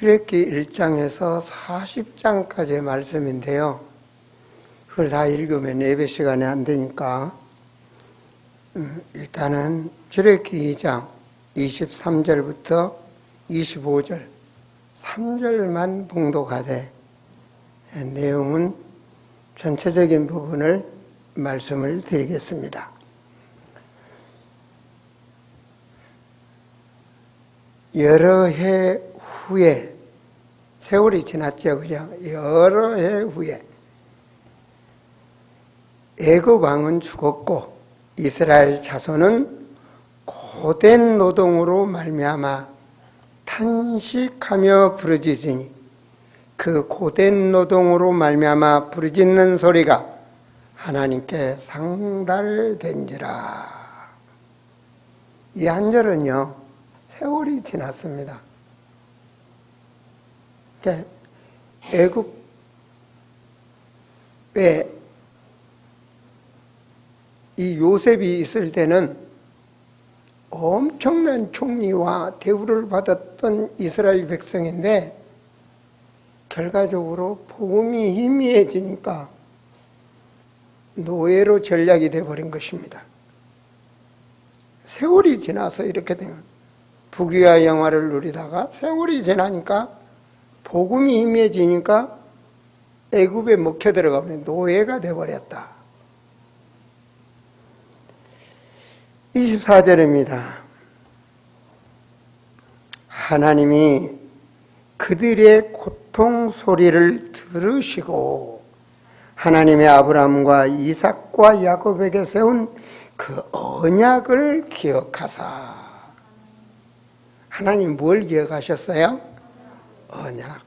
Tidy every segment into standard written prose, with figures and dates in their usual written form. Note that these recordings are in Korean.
출애굽기 1장에서 40장까지의 말씀인데요. 그걸 다 읽으면 예배 시간이 안 되니까 일단은 출애굽기 2장 23절부터 25절 3절만 봉독하되 내용은 전체적인 부분을 말씀을 드리겠습니다. 여러 해 후에, 세월이 지났죠, 그죠? 여러 해 후에 애굽 왕은 죽었고 이스라엘 자손은 고된 노동으로 말미암아 탄식하며 부르짖으니 그 고된 노동으로 말미암아 부르짖는 소리가 하나님께 상달된지라. 이 한 절은요, 세월이 지났습니다. 그러니까 애굽에 이 요셉이 있을 때는 엄청난 총리와 대우를 받았던 이스라엘 백성인데 결과적으로 복음이 희미해지니까 노예로 전락이 되어버린 것입니다. 세월이 지나서 이렇게 된 부귀와 영화를 누리다가 세월이 지나니까 복음이 희미해지니까 애굽에 먹혀 들어가면 노예가 되어버렸다. 24절입니다. 하나님이 그들의 고통 소리를 들으시고 하나님의 아브라함과 이삭과 야곱에게 세운 그 언약을 기억하사. 하나님 뭘 기억하셨어요? 언약.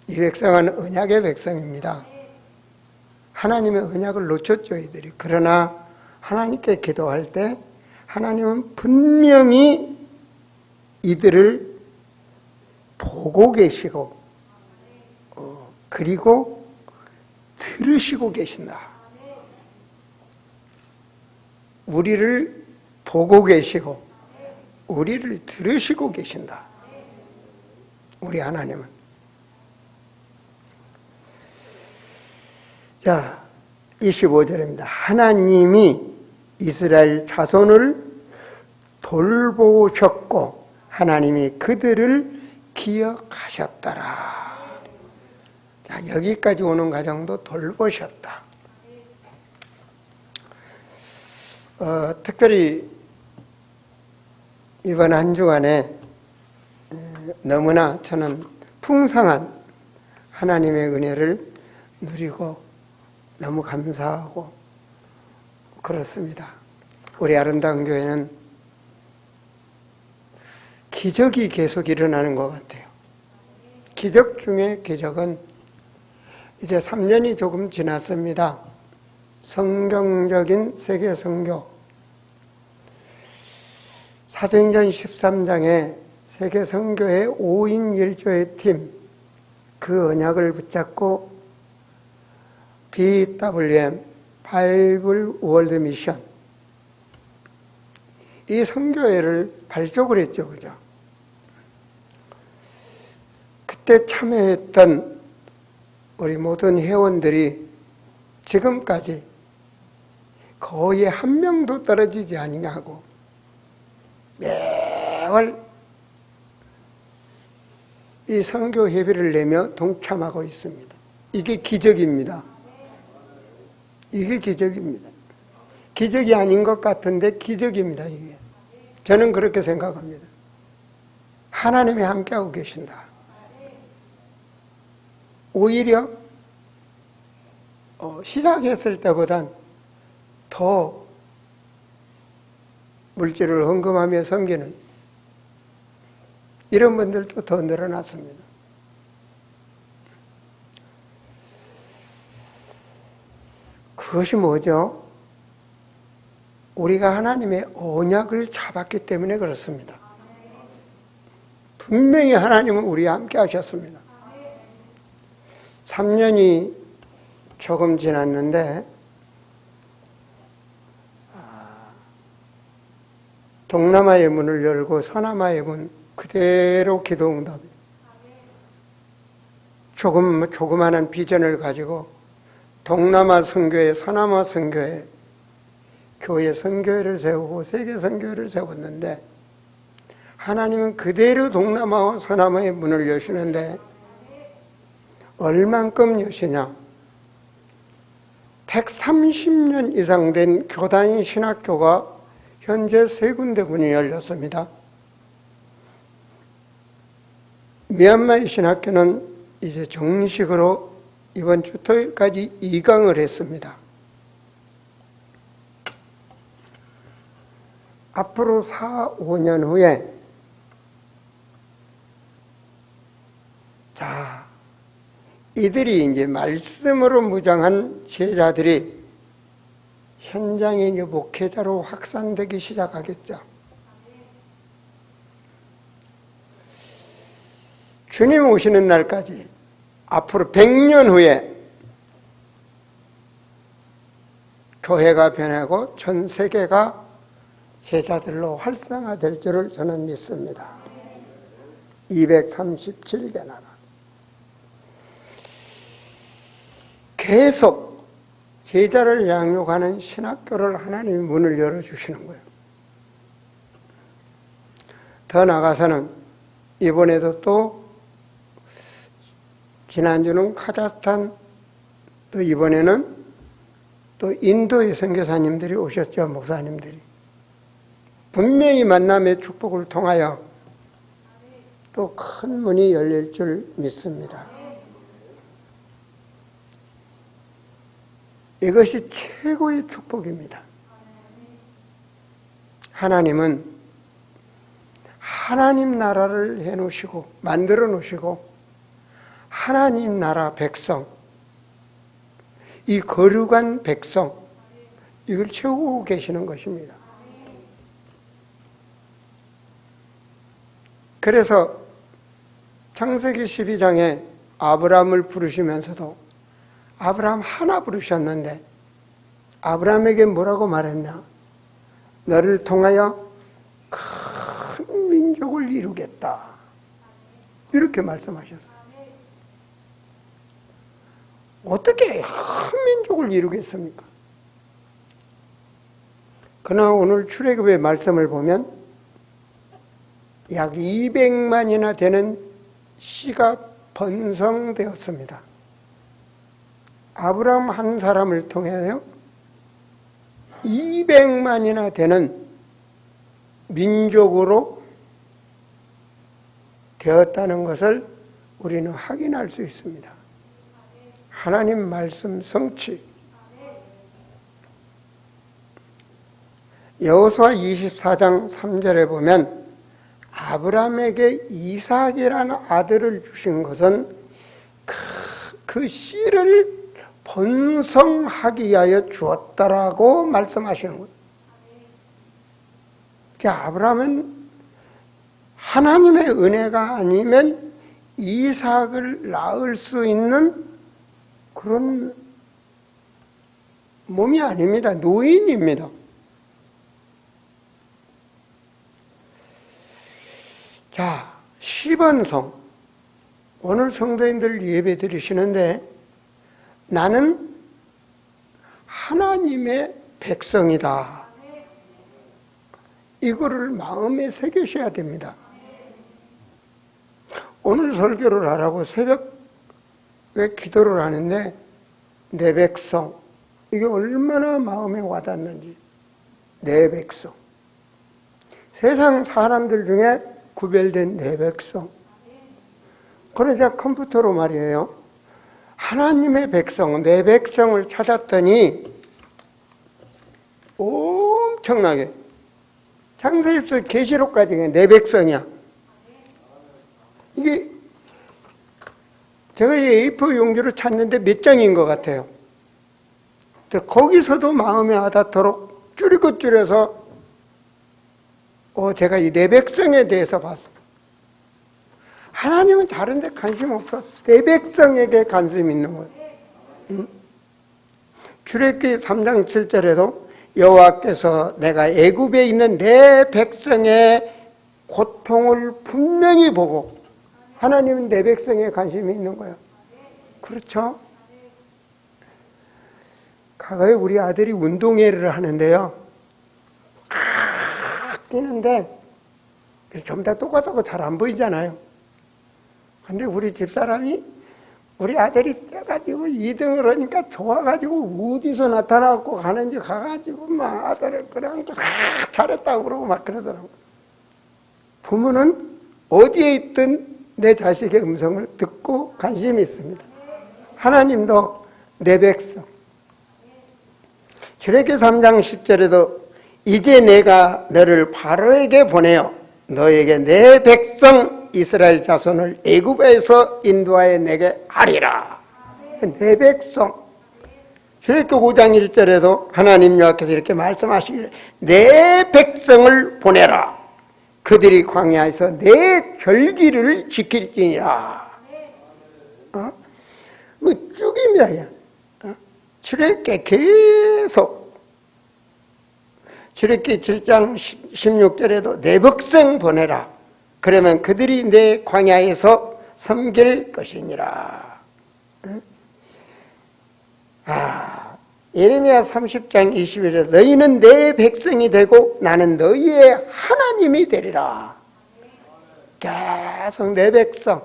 이 백성은 언약의 백성입니다. 하나님의 언약을 놓쳤죠, 이들이. 그러나 하나님께 기도할 때 하나님은 분명히 이들을 보고 계시고 그리고 들으시고 계신다. 우리를 보고 계시고 우리를 들으시고 계신다. 우리 하나님은. 자, 25절입니다. 하나님이 이스라엘 자손을 돌보셨고 하나님이 그들을 기억하셨더라. 자, 여기까지 오는 과정도 돌보셨다. 특별히 이번 한 주간에 너무나 저는 풍성한 하나님의 은혜를 누리고 너무 감사하고 그렇습니다. 우리 아름다운 교회는 기적이 계속 일어나는 것 같아요. 기적 중에 기적은 이제 3년이 조금 지났습니다. 성경적인 세계 선교. 사도행전 13장에 세계 선교의 5인 1조의 팀, 그 언약을 붙잡고 BWM, 바이블 월드 미션, 이 선교회를 발족을 했죠, 그죠? 그때 참여했던 우리 모든 회원들이 지금까지 거의 한 명도 떨어지지 아니하고 매월 이 선교 회비를 내며 동참하고 있습니다. 이게 기적입니다. 이게 기적입니다. 기적이 아닌 것 같은데 기적입니다, 이게. 저는 그렇게 생각합니다. 하나님이 함께하고 계신다. 오히려 시작했을 때보단 더 물질을 헌금하며 섬기는 이런 분들도 더 늘어났습니다. 그것이 뭐죠? 우리가 하나님의 언약을 잡았기 때문에 그렇습니다. 분명히 하나님은 우리와 함께 하셨습니다. 3년이 조금 지났는데 동남아의 문을 열고 서남아의 문 그대로 기도응답이 조그마한 비전을 가지고 동남아 선교회, 서남아 선교회, 교회 선교회를 세우고 세계 선교회를 세웠는데 하나님은 그대로 동남아와 서남아의 문을 여시는데 얼만큼 여시냐? 130년 이상 된 교단 신학교가 현재 3군데 문이 열렸습니다. 미얀마의 신학교는 이제 정식으로 이번 주 토요일까지 이강을 했습니다. 앞으로 4, 5년 후에 이들이 이제 말씀으로 무장한 제자들이 현장에 이제 목회자로 확산되기 시작하겠죠. 주님 오시는 날까지 앞으로 100년 후에 교회가 변하고 전 세계가 제자들로 활성화될 줄을 저는 믿습니다. 237개 나라. 계속 제자를 양육하는 신학교를 하나님이 문을 열어주시는 거예요. 더 나아가서는 이번에도 또 지난주는 카자흐스탄, 또 이번에는 또 인도의 선교사님들이 오셨죠. 목사님들이. 분명히 만남의 축복을 통하여 또 큰 문이 열릴 줄 믿습니다. 이것이 최고의 축복입니다. 하나님은 하나님 나라를 해놓으시고 만들어 놓으시고 하나님 나라 백성, 이 거룩한 백성, 이걸 채우고 계시는 것입니다. 그래서 창세기 12장에 아브라함을 부르시면서도 아브라함 하나 부르셨는데 아브라함에게 뭐라고 말했냐? 너를 통하여 큰 민족을 이루겠다. 이렇게 말씀하셨어요. 어떻게 큰 민족을 이루겠습니까? 그러나 오늘 출애굽의 말씀을 보면 약 200만이나 되는 씨가 번성되었습니다. 아브라함 한 사람을 통해요 200만이나 되는 민족으로 되었다는 것을 우리는 확인할 수 있습니다. 하나님 말씀 성취. 여호수아 24장 3절에 보면 아브라함에게 이삭이라는 아들을 주신 것은 그 씨를 번성하기 위하여 주었다라고 말씀하시는 거예요. 그러니까 아브라함은 하나님의 은혜가 아니면 이삭을 낳을 수 있는 그런 몸이 아닙니다. 노인입니다. 자, 10원성. 오늘 성도님들 예배 드리시는데 나는 하나님의 백성이다. 이거를 마음에 새기셔야 됩니다. 오늘 설교를 하라고 새벽에 기도를 하는데 내 백성, 이게 얼마나 마음에 와닿는지. 내 백성. 세상 사람들 중에 구별된 내 백성. 그러자 컴퓨터로 말이에요. 하나님의 백성, 내 백성을 찾았더니 엄청나게 창세기부터 계시록까지 내 백성이야. 이게 제가 A4 용지로 찾는데 몇 장인 것 같아요. 거기서도 마음에 와닿도록 줄이고 줄여서 제가 이 내 백성에 대해서 봤습니다. 하나님은 다른 데 관심 없어. 내 백성에게 관심 있는 거예요. 응? 출애굽기 3장 7절에도 여호와께서 내가 애굽에 있는 내 백성의 고통을 분명히 보고 하나님은 내 백성에 관심이 있는 거예요. 그렇죠? 과거에 우리 아들이 운동회를 하는데요. 뛰는데 좀 더 똑같고 잘 안 보이잖아요. 근데 우리 집사람이 우리 아들이 뛰어가지고 2등을 하니까 좋아가지고 어디서 나타나고 가는지 가가지고 막 아들을 끌어안고 잘했다고 그러고 막 그러더라고요. 부모는 어디에 있든 내 자식의 음성을 듣고 관심이 있습니다. 하나님도 내 백성. 출애굽기 3장 10절에도 이제 내가 너를 바로에게 보내어 너에게 내 백성 이스라엘 자손을 애굽에서 인도하여 내게 하리라. 내 백성. 출애굽기 5장 1절에도 하나님 여호와께서 이렇게 말씀하시기를 내 백성을 보내라. 그들이 광야에서 내 절기를 지킬지니라. 뭐 쭉입니다. 출애굽기 계속 출애굽기 7장 16절에도 내 백성 보내라. 그러면 그들이 내 광야에서 섬길 것이니라. 예레미야 30장 21절에 너희는 내 백성이 되고 나는 너희의 하나님이 되리라. 계속 내 백성.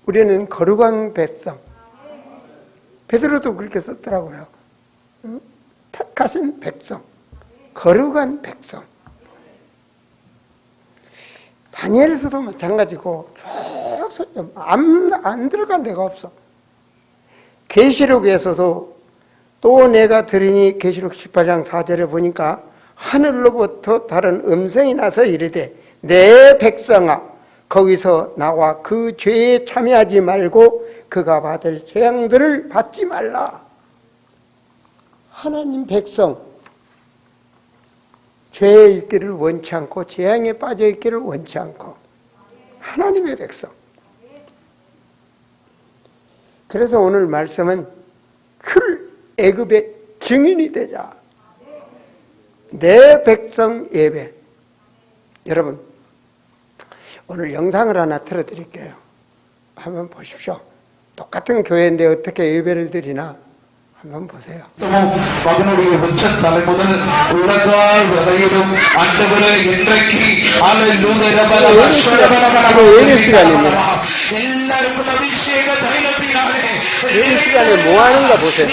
우리는 거룩한 백성. 베드로도 그렇게 썼더라고요. 택하신 백성, 거룩한 백성. 다니엘에서도 마찬가지고 쭉 안 들어간 데가 없어. 계시록에서도 또 내가 들으니 계시록 18장 4절에 보니까 하늘로부터 다른 음성이 나서 이르되 내 백성아 거기서 나와 그 죄에 참여하지 말고 그가 받을 재앙들을 받지 말라. 하나님 백성 죄에 있기를 원치 않고 재앙에 빠져 있기를 원치 않고 하나님의 백성. 그래서 오늘 말씀은 출애굽의 증인이 되자. 내 백성 예배. 여러분 오늘 영상을 하나 틀어드릴게요. 한번 보십시오. 똑같은 교회인데 어떻게 예배를 드리나 한번 보세요. மகனுடைய உச்ச தலை முதல் உலகால் வரையிலும் ஆண்டவரே இன்றைக்கு 예배 시간입니다. எல்லாருக்கும் அபிஷேக தைலத்தினாலே 예배 시간에 뭐 하는가 보세요.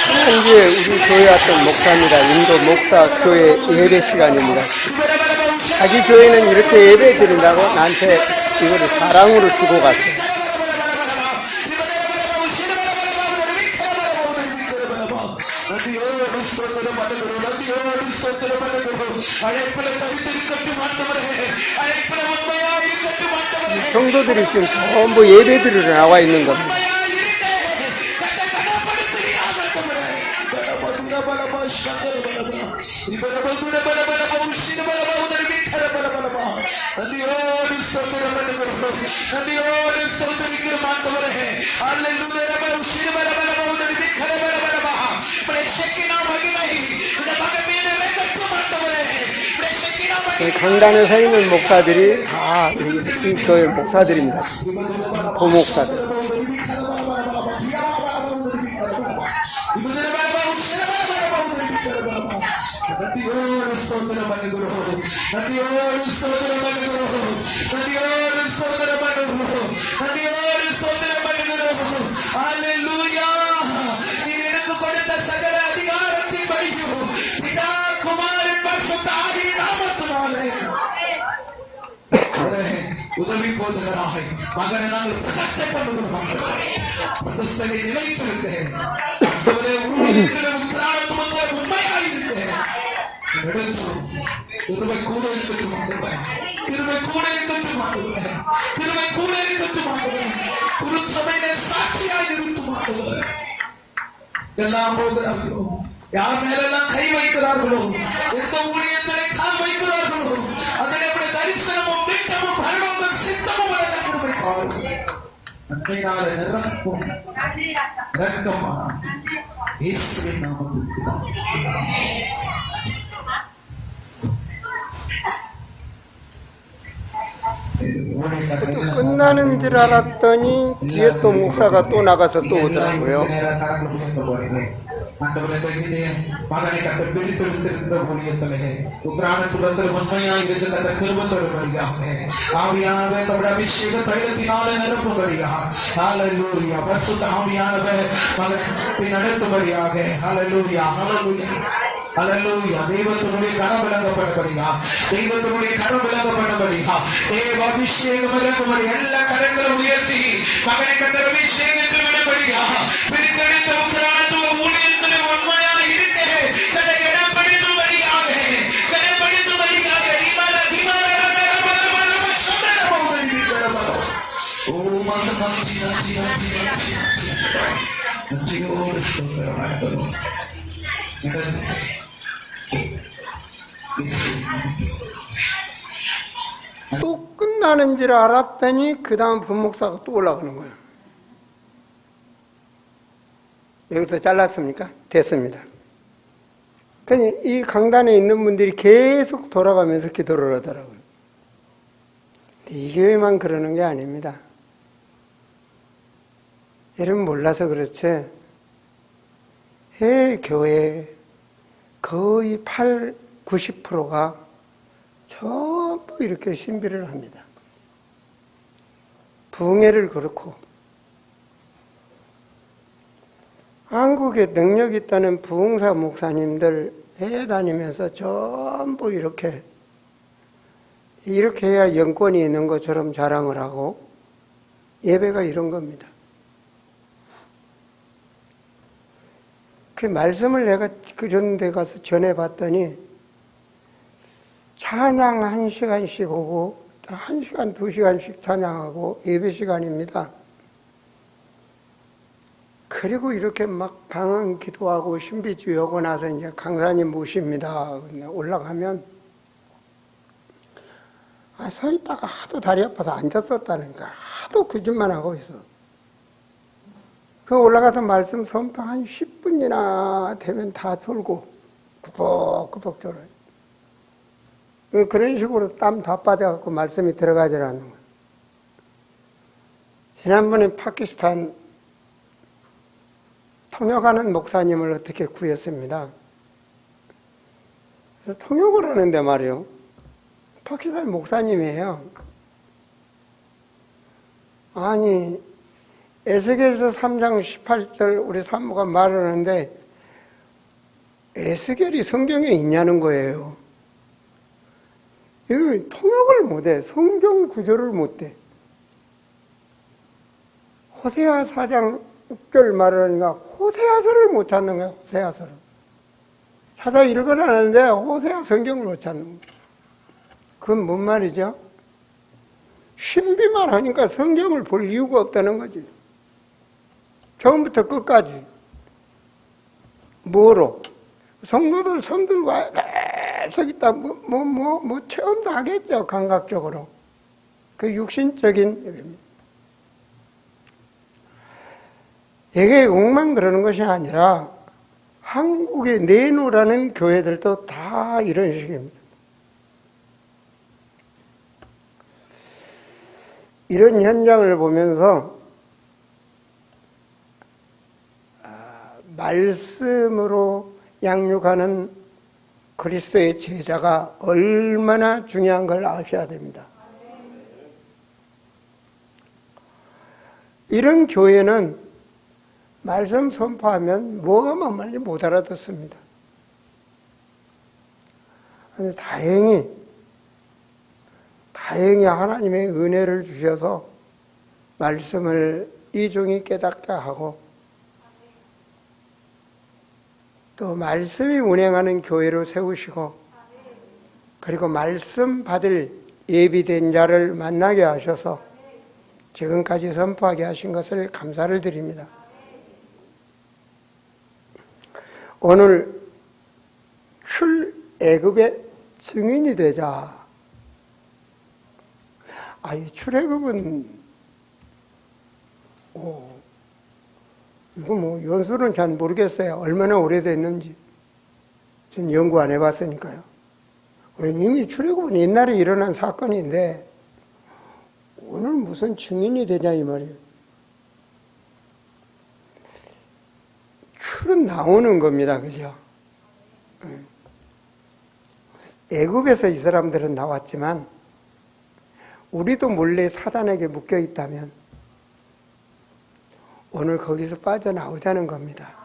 지난주에 우리 교회 왔던 목사입니다. 인도 목사 교회 예배 시간입니다. 자기 교회는 이렇게 예배 드린다고 나한테 이거를 자랑으로 주고 갔어요. 이 성도들이 지금 전부 예배 드리러 나와 있는 겁니다. 강단에 서 있는 목사들이 다 이 교회 목사들입니다. 부목사들. உதவி போதுகிறாய் மகனை நாங்கள் பிரதிஷ்டை பண்ணுகிறோம் பிரதிஷ்டை நிலைத்திருந்தேன் உண்மையாயிருந்தேன் திருவை கூட இருக்கட்டு மாட்டுவேன் திருவை கூட இருக்கட்டு மாட்டுவேன் திருவை கூட இருக்கட்டு மாட்டுவேன் திருச்சபையில சாட்சியாய் இருக்க மாட்டுவேன் எல்லாம் போகிறார்களோ யார் மேலெல்லாம் கை வைக்கிறார்களோ எந்த ஊழியர்களை கால் வைக்கிறார்களோ நன்மையினால நிரப்பும் இரக்கமா இயேசுவின் நாமத்தில் 또 끝나는 줄 알았더니 뒤에 또 목사가 또 나가서 또 오더라고요. மகனை கத்த பிடித்திருக்கிற ஊழியத்திலே உக்ரானத்துடன் உண்மையாய் இருக்கிற கிருபத்தொடுபடியாக ஆவியானவர் தம்முடைய அபிஷேக தைலத்தினாலே நிரப்பும்படியாக ஹalleluya பரிசுத்த ஆவியானவர் மகனை நடத்தும்படியாக ஹalleluya ஹalleluya ஹalleluya தெய்வத்தினுடைய கரம் விளங்கப்படபடியா தெய்வத்தினுடைய கரம் விளங்கப்படபடியா தேவ அபிஷேகம் இறங்கும்படி எல்லா கரங்களும் உயர்த்தி மகனை கத்த அபிஷேகத்தில் விடபடியா பிரித்தெடுத்த உக்ரானத்துவ ஊழியத்திலே உண்மையாக 또 끝나는 줄 알았더니 그 다음 분목사가 또 올라가는 거예요. 여기서 잘랐습니까? 됐습니다. 그러니 이 강단에 있는 분들이 계속 돌아가면서 기도를 하더라고요. 이 교회만 그러는 게 아닙니다. 여러분 몰라서 그렇지 해 교회 거의 90%가 전부 이렇게 신비를 합니다. 부흥회를 그렇고 한국에 능력 있다는 부흥사 목사님들 해 다니면서 전부 이렇게 해야 영권이 있는 것처럼 자랑을 하고 예배가 이런 겁니다. 그 말씀을 내가 그런 데 가서 전해봤더니 찬양 1시간씩 오고 1시간, 2시간씩 찬양하고 예배 시간입니다. 그리고 이렇게 막 방언 기도하고 신비주의하고 나서 이제 강사님 모십니다. 올라가면 서 있다가 하도 다리 아파서 앉았었다니까 하도 거짓말 하고 있어. 그 올라가서 말씀 선포 한 10분이나 되면 다 졸고 꾸벅꾸벅 졸아요. 그런 식으로 땀 다 빠져갖고 말씀이 들어가질 않는 거예요. 지난번에 파키스탄 통역하는 목사님을 어떻게 구했습니다. 통역을 하는데 말이요. 파키스탄 목사님이에요. 아니 에스겔서 3장 18절 우리 사모가 말하는데 에스겔이 성경에 있냐는 거예요. 이거 통역을 못해. 성경 구절을 못해. 호세아 4장 6절 말하니까 호세아서를 못 찾는 거야. 호세아서를. 찾아 읽으라는데 호세아 성경을 못 찾는 거야. 그건 뭔 말이죠? 신비만 하니까 성경을 볼 이유가 없다는 거지. 처음부터 끝까지. 뭐로? 성도들 손 들고 계속 있다. 뭐 체험도 하겠죠. 감각적으로. 그 육신적인. 이게 욕만 그러는 것이 아니라 한국에 내놓으라는 교회들도 다 이런 식입니다. 이런 현장을 보면서 말씀으로 양육하는 그리스도의 제자가 얼마나 중요한 걸 아셔야 됩니다. 이런 교회는 말씀 선포하면 뭐가 만만히 못 알아듣습니다. 근데 다행히 하나님의 은혜를 주셔서 말씀을 이종이 깨닫게 하고 또 말씀이 운행하는 교회로 세우시고 그리고 말씀 받을 예비된 자를 만나게 하셔서 지금까지 선포하게 하신 것을 감사를 드립니다. 오늘 출애굽의 증인이 되자. 이 출애굽은 이거 뭐 연수는 잘 모르겠어요. 얼마나 오래됐는지. 전 연구 안 해봤으니까요. 이미 출애굽은 옛날에 일어난 사건인데 오늘 무슨 증인이 되냐 이 말이에요. 출은 나오는 겁니다. 그죠? 애굽에서 이 사람들은 나왔지만 우리도 몰래 사단에게 묶여 있다면 오늘 거기서 빠져나오자는 겁니다.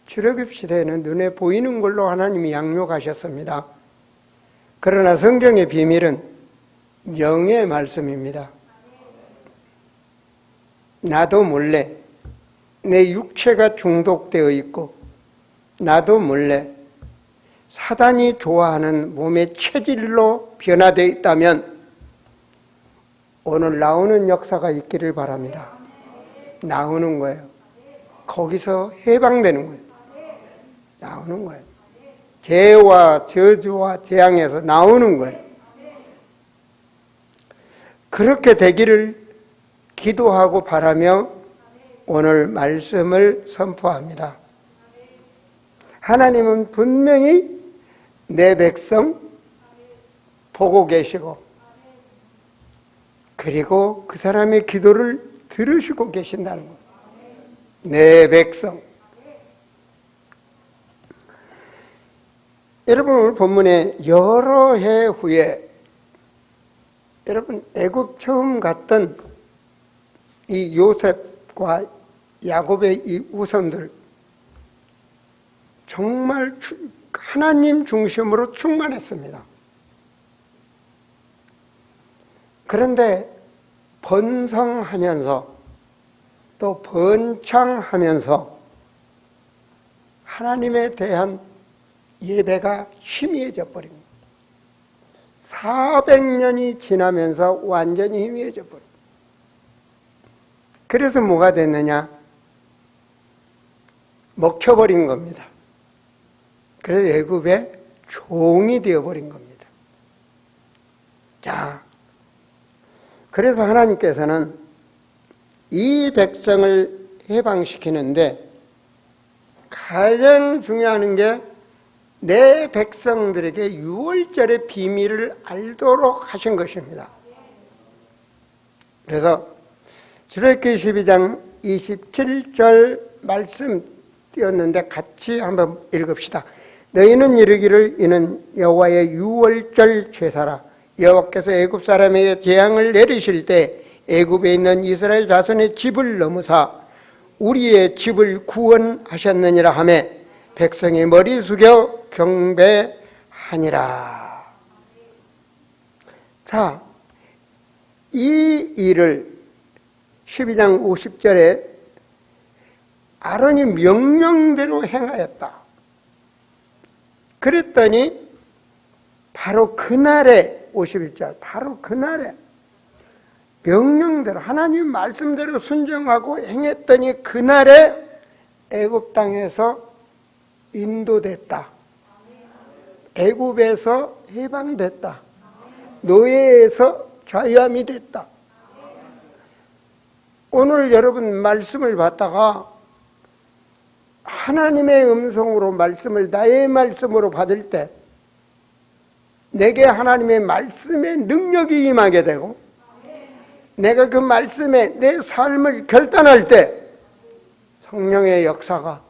출애굽 시대에는 눈에 보이는 걸로 하나님이 양육하셨습니다. 그러나 성경의 비밀은 영의 말씀입니다. 나도 몰래 내 육체가 중독되어 있고 나도 몰래 사단이 좋아하는 몸의 체질로 변화되어 있다면 오늘 나오는 역사가 있기를 바랍니다. 나오는 거예요. 거기서 해방되는 거예요. 나오는 거예요. 죄와 저주와 재앙에서 나오는 거예요. 그렇게 되기를 기도하고 바라며 오늘 말씀을 선포합니다. 하나님은 분명히 내 백성 보고 계시고 그리고 그 사람의 기도를 들으시고 계신다는 거예요. 내 백성. 여러분 오늘 본문에 여러 해 후에 여러분 애굽 처음 갔던 이 요셉과 야곱의 이 후손들 정말 하나님 중심으로 충만했습니다. 그런데 번성하면서 또 번창하면서 하나님에 대한 예배가 희미해져 버립니다. 400년이 지나면서 완전히 희미해져 버립니다. 그래서 뭐가 됐느냐? 먹혀버린 겁니다. 그래서 애굽의 종이 되어버린 겁니다. 자, 그래서 하나님께서는 이 백성을 해방시키는데 가장 중요한 게 내 백성들에게 유월절의 비밀을 알도록 하신 것입니다. 그래서 출애굽기 12장 27절 말씀 띄었는데 같이 한번 읽읍시다. 너희는 이르기를 이는 여호와의 유월절 제사라. 여호와께서 애굽 사람에게 재앙을 내리실 때 애굽에 있는 이스라엘 자손의 집을 넘으사 우리의 집을 구원하셨느니라 하며 백성이 머리 숙여 경배하니라. 자, 이 일을 12장 50절에 아론이 명령대로 행하였다. 그랬더니 바로 그날에 51절 바로 그날에 명령대로 하나님 말씀대로 순종하고 행했더니 그날에 애굽 땅에서 인도됐다. 애굽에서 해방됐다. 노예에서 자유함이 됐다. 오늘 여러분 말씀을 받다가 하나님의 음성으로 말씀을 나의 말씀으로 받을 때 내게 하나님의 말씀의 능력이 임하게 되고 내가 그 말씀에 내 삶을 결단할 때 성령의 역사가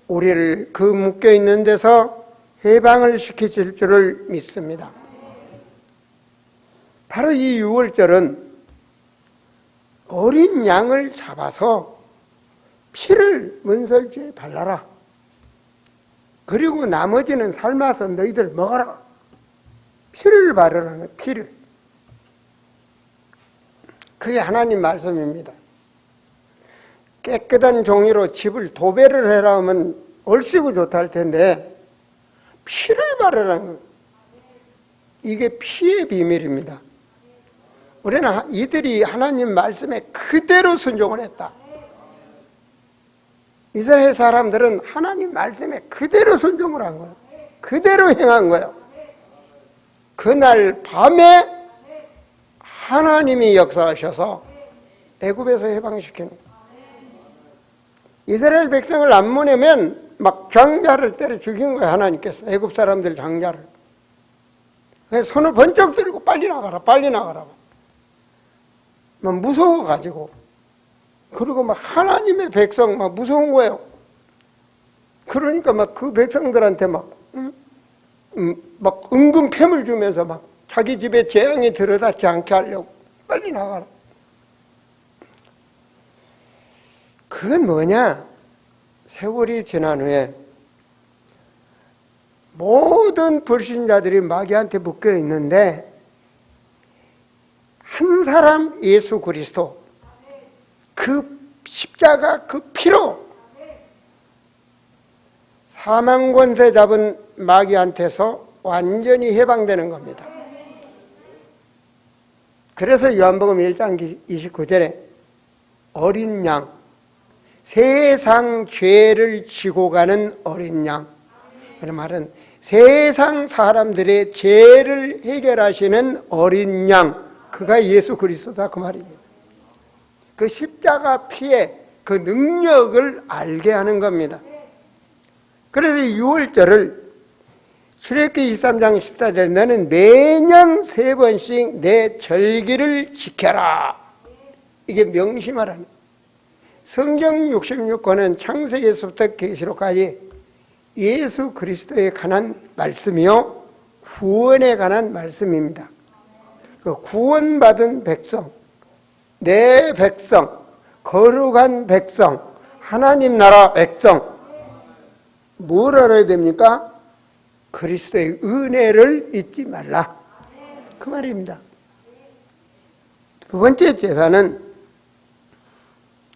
우리를 그 묶여있는 데서 해방을 시키실 줄을 믿습니다. 바로 이 유월절은 어린 양을 잡아서 피를 문설주에 발라라. 그리고 나머지는 삶아서 너희들 먹어라. 피를 바르라는 거예요. 피를. 그게 하나님 말씀입니다. 깨끗한 종이로 집을 도배를 해라 하면 얼씨구 좋다 할 텐데 피를 바르라는 거예요. 이게 피의 비밀입니다. 우리는 이들이 하나님 말씀에 그대로 순종을 했다. 이스라엘 사람들은 하나님 말씀에 그대로 순종을 한 거예요. 그대로 행한 거예요. 그날 밤에 하나님이 역사하셔서 애굽에서 해방시키는 거예요. 이스라엘 백성을 안 보내면 막 장자를 때려 죽인 거예요. 하나님께서 애굽 사람들 장자를. 그래서 손을 번쩍 들고 빨리 나가라, 빨리 나가라. 막 무서워가지고. 그리고 막 하나님의 백성 막 무서운 거예요. 그러니까 막 그 백성들한테 막 은근 펨을 주면서 막 자기 집에 재앙이 들어닿지 않게 하려고 빨리 나가라. 그건 뭐냐? 세월이 지난 후에 모든 불신자들이 마귀한테 묶여 있는데 한 사람 예수 그리스도 그 십자가 그 피로 사망 권세 잡은 마귀한테서 완전히 해방되는 겁니다. 그래서 요한복음 1장 29절에 어린 양, 세상 죄를 지고 가는 어린 양, 그 말은 세상 사람들의 죄를 해결하시는 어린 양, 그가 예수 그리스도다 그 말입니다. 그 십자가 피의 그 능력을 알게 하는 겁니다. 그래서 6월절을 출애굽기 23장 14절 너는 매년 3번씩 내 절기를 지켜라. 이게 명심하라는. 성경 66권은 창세기에서부터 계시록까지 예수 그리스도에 관한 말씀이요 구원에 관한 말씀입니다. 그 구원받은 백성, 내 백성, 거룩한 백성, 하나님 나라 백성, 뭘 알아야 됩니까? 그리스도의 은혜를 잊지 말라. 그 말입니다. 두 번째 제사는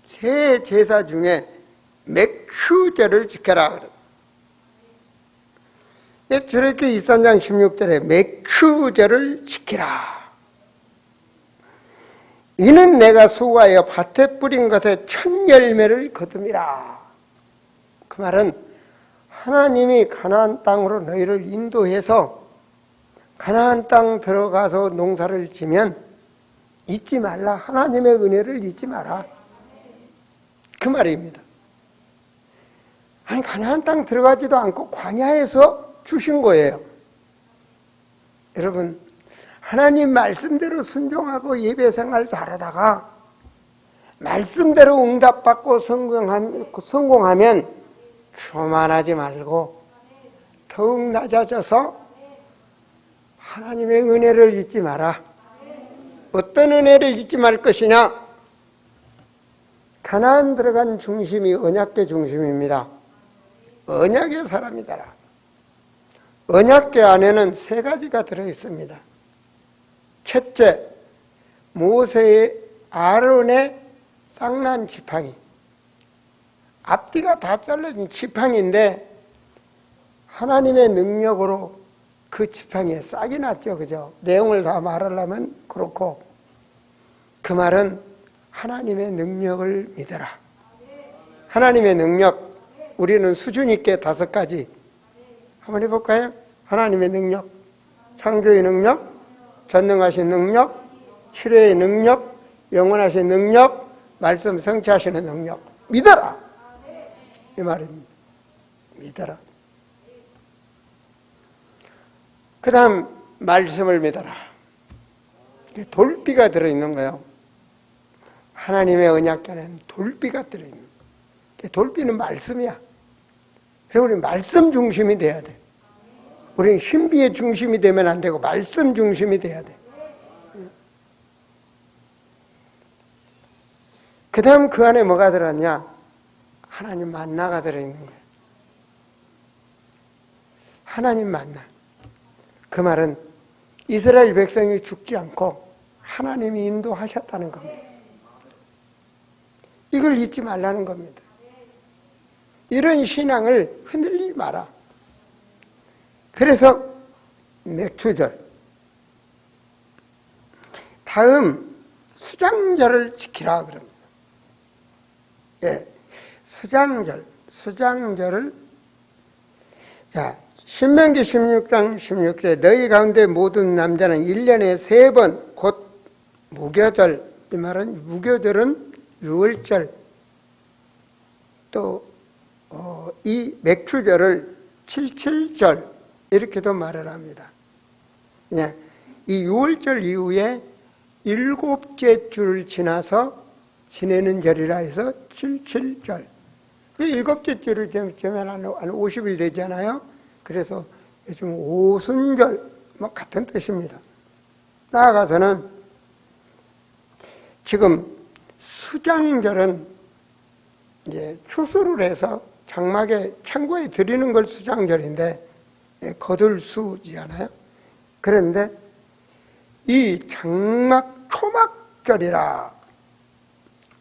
새 제사 중에 맥추절을 지켜라. 출애굽기 23장 16절에 맥추절을 지키라. 이는 내가 수고하여 밭에 뿌린 것에 첫 열매를 거둠이라. 그 말은 하나님이 가나안 땅으로 너희를 인도해서 가나안 땅 들어가서 농사를 지면 잊지 말라. 하나님의 은혜를 잊지 마라. 그 말입니다. 아니 가나안 땅 들어가지도 않고 광야에서 주신 거예요. 여러분 하나님 말씀대로 순종하고 예배생활 잘하다가 말씀대로 응답받고 성공하면 교만하지 말고 더욱 낮아져서 하나님의 은혜를 잊지 마라. 어떤 은혜를 잊지 말 것이냐? 가나안 들어간 중심이 언약궤 중심입니다. 언약의 사람이더라. 언약궤 안에는 3가지가 들어있습니다. 첫째, 모세의 아론의 쌍난 지팡이. 앞뒤가 다 잘라진 지팡이인데 하나님의 능력으로 그 지팡이에 싹이 났죠. 그죠? 내용을 다 말하려면 그렇고 그 말은 하나님의 능력을 믿어라. 하나님의 능력, 우리는 수준 있게 5가지 한번 해볼까요? 하나님의 능력, 창조의 능력, 전능하신 능력, 치료의 능력, 영원하신 능력, 말씀 성취하시는 능력. 믿어라. 이 말입니다. 믿어라. 그 다음 말씀을 믿어라. 돌비가 들어있는 거예요. 하나님의 언약궤는 돌비가 들어있는 거예요. 돌비는 말씀이야. 그래서 우리 말씀 중심이 돼야 돼. 우리는 신비의 중심이 되면 안 되고 말씀 중심이 돼야 돼. 그 다음 그 안에 뭐가 들었냐? 하나님 만나가 들어있는 거예요. 하나님 만나. 그 말은 이스라엘 백성이 죽지 않고 하나님이 인도하셨다는 겁니다. 이걸 잊지 말라는 겁니다. 이런 신앙을 흔들리지 마라. 그래서 맥추절. 다음 수장절을 지키라 그럽니다. 예, 수장절을 자 신명기 16장 16절 너희 가운데 모든 남자는 1년에 3번 곧 무교절 이 말은 무교절은 유월절, 또 이 맥추절을 칠칠절 이렇게도 말을 합니다. 네, 이 유월절 이후에 일곱째 주를 지나서 지내는 절이라 해서 칠칠절. 그 일곱째 주를 지나면 한 50일 되잖아요. 그래서 요즘 오순절 뭐 같은 뜻입니다. 나아가서는 지금 수장절은 이제 추수를 해서 장막에 창고에 드리는 걸 수장절인데 거들수지잖아요. 그런데 이 장막 초막절이라,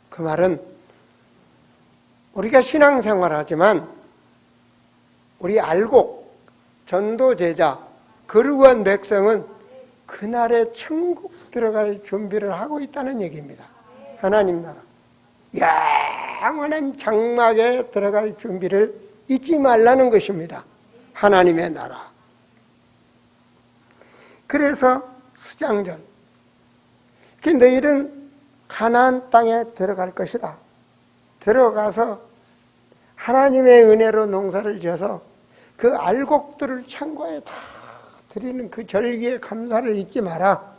그 말은 우리가 신앙생활하지만 우리 알곡, 전도제자, 거룩한 백성은 그날에 천국 들어갈 준비를 하고 있다는 얘기입니다. 하나님 나라, 영원한 장막에 들어갈 준비를 잊지 말라는 것입니다. 하나님의 나라. 그래서 수장절, 너희는 가나안 땅에 들어갈 것이다. 들어가서 하나님의 은혜로 농사를 지어서 그 알곡들을 창고에 다 드리는 그 절기의 감사를 잊지 마라.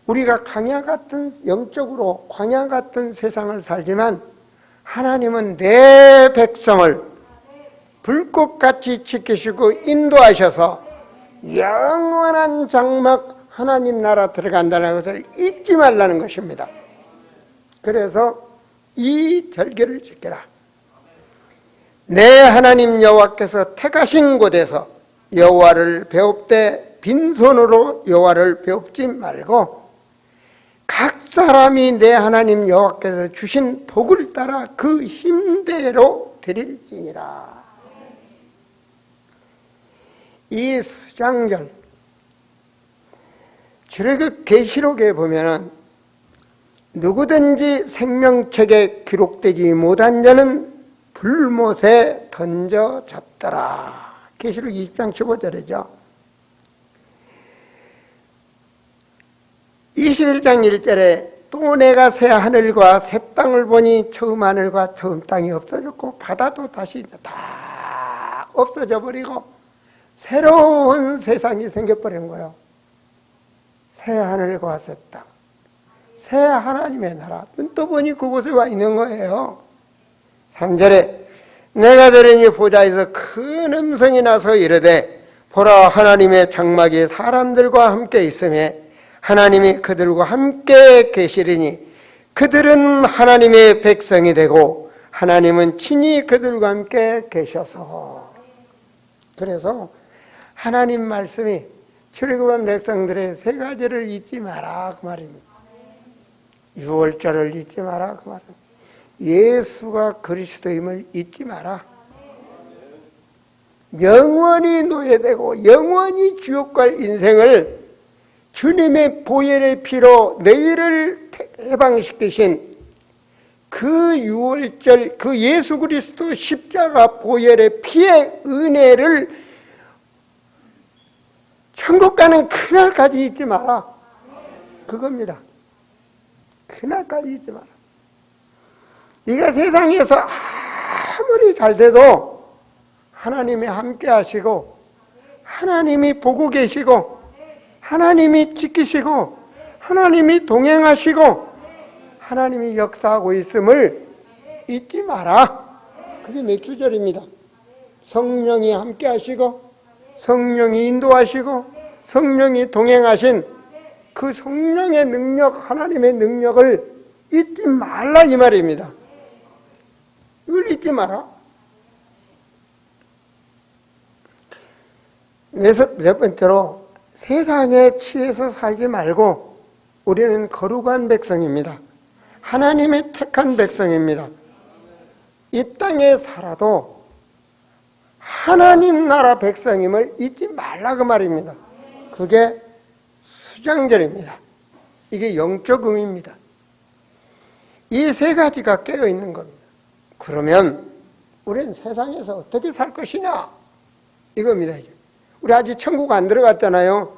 우리가 광야 같은, 영적으로 광야 같은 세상을 살지만 하나님은 내 백성을 불꽃같이 지키시고 인도하셔서 영원한 장막 하나님 나라 들어간다는 것을 잊지 말라는 것입니다. 그래서 이 절기를 지켜라. 내 하나님 여호와께서 택하신 곳에서 여호와를 배웁되 빈손으로 여호와를 배웁지 말고 각 사람이 내 하나님 여호와께서 주신 복을 따라 그 힘대로 드릴지니라. 이 수장절, 출애굽 계시록에 보면은 누구든지 생명책에 기록되지 못한 자는 불못에 던져졌더라. 계시록 20장 15절이죠. 21장 1절에 또 내가 새 하늘과 새 땅을 보니 처음 하늘과 처음 땅이 없어졌고 바다도 다시 다 없어져 버리고 새로운 세상이 생겨버린 거예요. 새 하늘과 새 땅, 새 하나님의 나라. 눈 떠보니 그곳에 와 있는 거예요. 3절에 내가 들으니 보좌에서 큰 음성이 나서 이르되 보라, 하나님의 장막이 사람들과 함께 있으며 하나님이 그들과 함께 계시리니 그들은 하나님의 백성이 되고 하나님은 친히 그들과 함께 계셔서. 그래서 하나님 말씀이 출애굽한 백성들의 세 가지를 잊지 마라 그 말입니다. 유월절을 잊지 마라 그 말입니다. 예수가 그리스도임을 잊지 마라. 영원히 노예되고 영원히 지옥 갈 인생을 주님의 보혈의 피로 너희를 해방시키신 그 유월절, 그 예수 그리스도 십자가 보혈의 피의 은혜를 천국 가는 그날까지 잊지 마라. 그겁니다. 그날까지 잊지 마라. 네가 세상에서 아무리 잘 돼도 하나님이 함께 하시고 하나님이 보고 계시고 하나님이 지키시고 하나님이 동행하시고 하나님이 역사하고 있음을 잊지 마라. 그게 맥주절입니다. 성령이 함께 하시고 성령이 인도하시고 성령이 동행하신 그 성령의 능력, 하나님의 능력을 잊지 말라 이 말입니다. 이걸 잊지 마라. 네 번째로 세상에 취해서 살지 말고 우리는 거룩한 백성입니다. 하나님의 택한 백성입니다. 이 땅에 살아도 하나님 나라 백성임을 잊지 말라 그 말입니다. 그게 수장절입니다. 이게 영적 의미입니다. 이 세 가지가 깨어 있는 겁니다. 그러면 우리는 세상에서 어떻게 살 것이냐 이겁니다. 이제 우리 아직 천국 안 들어갔잖아요.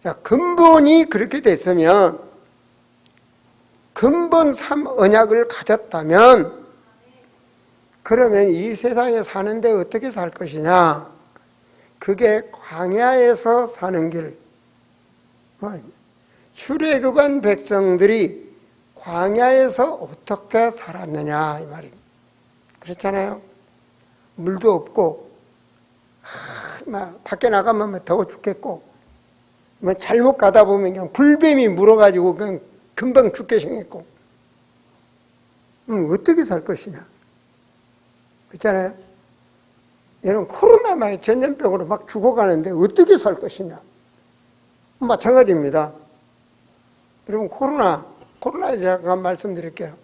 자, 근본이 그렇게 됐으면 근본 3 언약을 가졌다면 그러면 이 세상에 사는데 어떻게 살 것이냐? 그게 광야에서 사는 길. 출애굽한 백성들이 광야에서 어떻게 살았느냐 이 말입니다. 그렇잖아요. 물도 없고 막 밖에 나가면 막 더워 죽겠고 뭐 잘못 가다 보면 그냥 불뱀이 물어가지고 그냥 금방 죽게 생겼고 어떻게 살 것이냐. 그렇잖아요. 여러분 코로나 막 전염병으로 막 죽어가는데 어떻게 살 것이냐. 마찬가지입니다. 여러분 코로나에 제가 말씀드릴게요.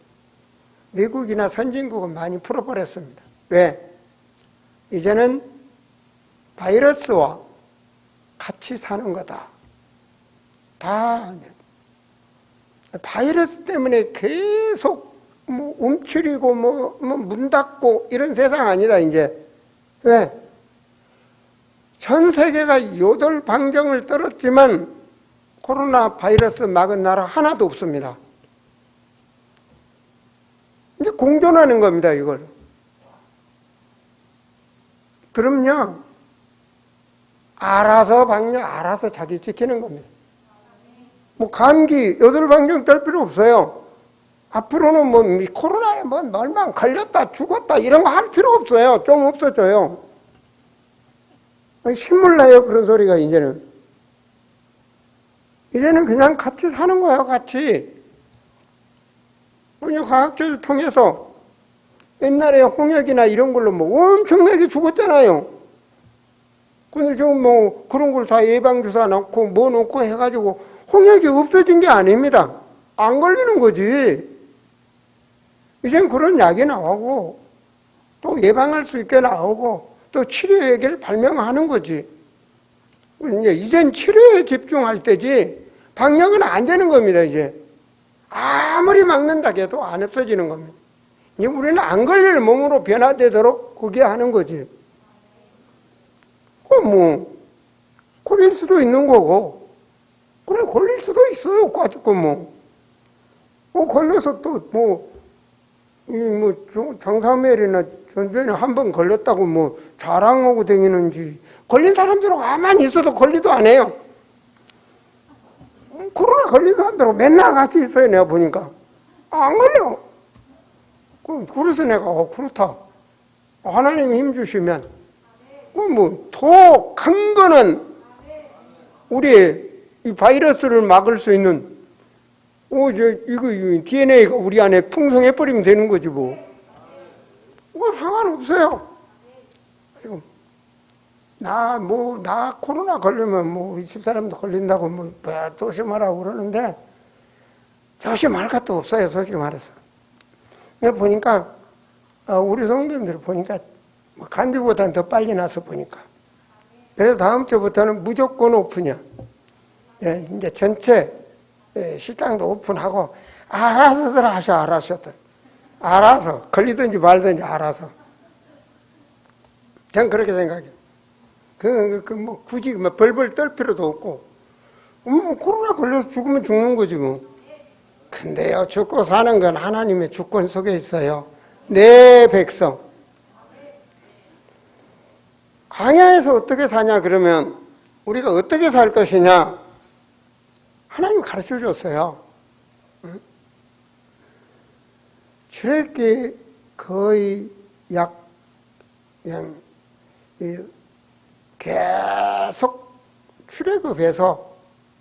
미국이나 선진국은 많이 풀어버렸습니다. 왜? 이제는 바이러스와 같이 사는 거다. 다 바이러스 때문에 계속 뭐 움츠리고 문 닫고 이런 세상 아니다 이제. 왜? 전 세계가 8방정을 떨었지만 코로나 바이러스 막은 나라 하나도 없습니다. 이제 공존하는 겁니다, 이걸. 그럼요, 알아서 방역, 알아서 자기 지키는 겁니다. 뭐 감기 8방정 떨 필요 없어요. 앞으로는 뭐 코로나에 뭐 얼마 걸렸다 죽었다 이런 거 할 필요 없어요. 좀 없어져요. 신물 나요, 그런 소리가 이제는. 이제는 그냥 같이 사는 거예요, 같이. 그냥 과학자를 통해서 옛날에 홍역이나 이런 걸로 뭐 엄청나게 죽었잖아요. 근데 지금 뭐 그런 걸 다 예방주사 넣고 뭐 넣고 해가지고 홍역이 없어진 게 아닙니다. 안 걸리는 거지. 이젠 그런 약이 나오고 또 예방할 수 있게 나오고 또 치료액을 발명하는 거지. 이젠 치료에 집중할 때지 방역은 안 되는 겁니다. 이제 아무리 막는다 해도 안 없어지는 겁니다. 이제 우리는 안 걸릴 몸으로 변화되도록 그게 하는 거지. 뭐 걸릴 수도 있는 거고, 그래 걸릴 수도 있어요. 까짓거 걸려서 또 장사멜이나 전전에 한 번 걸렸다고 뭐 자랑하고 다니는지, 걸린 사람들은 가만히 있어도 걸리도 안 해요. 코로나 걸린 사람들하고 맨날 같이 있어요. 내가 보니까 안 걸려. 그래서 내가 그렇다. 하나님 힘 주시면 더 강건한 우리 이 바이러스를 막을 수 있는 이거 DNA가 우리 안에 풍성해 버리면 되는 거지 뭐. 상관없어요. 지금 나 코로나 걸리면 우리 집사람도 걸린다고 조심하라고 그러는데 조심할 것도 없어요, 솔직히 말해서. 내가 보니까 우리 성도님들 보니까 감기보다는 더 빨리 나서 보니까. 그래서 다음 주부터는 무조건 오픈이야. 이제 전체 식당도 오픈하고 알아서들 하셔, 알아서 걸리든지 말든지 알아서. 전 그렇게 생각해요. 굳이 벌벌 떨 필요도 없고, 코로나 걸려서 죽으면 죽는 거지 뭐. 근데요, 죽고 사는 건 하나님의 주권 속에 있어요. 내 백성. 광야에서 어떻게 사냐 그러면 우리가 어떻게 살 것이냐 하나님 가르쳐 줬어요. 출애굽기 거의 그냥 계속 출애굽해서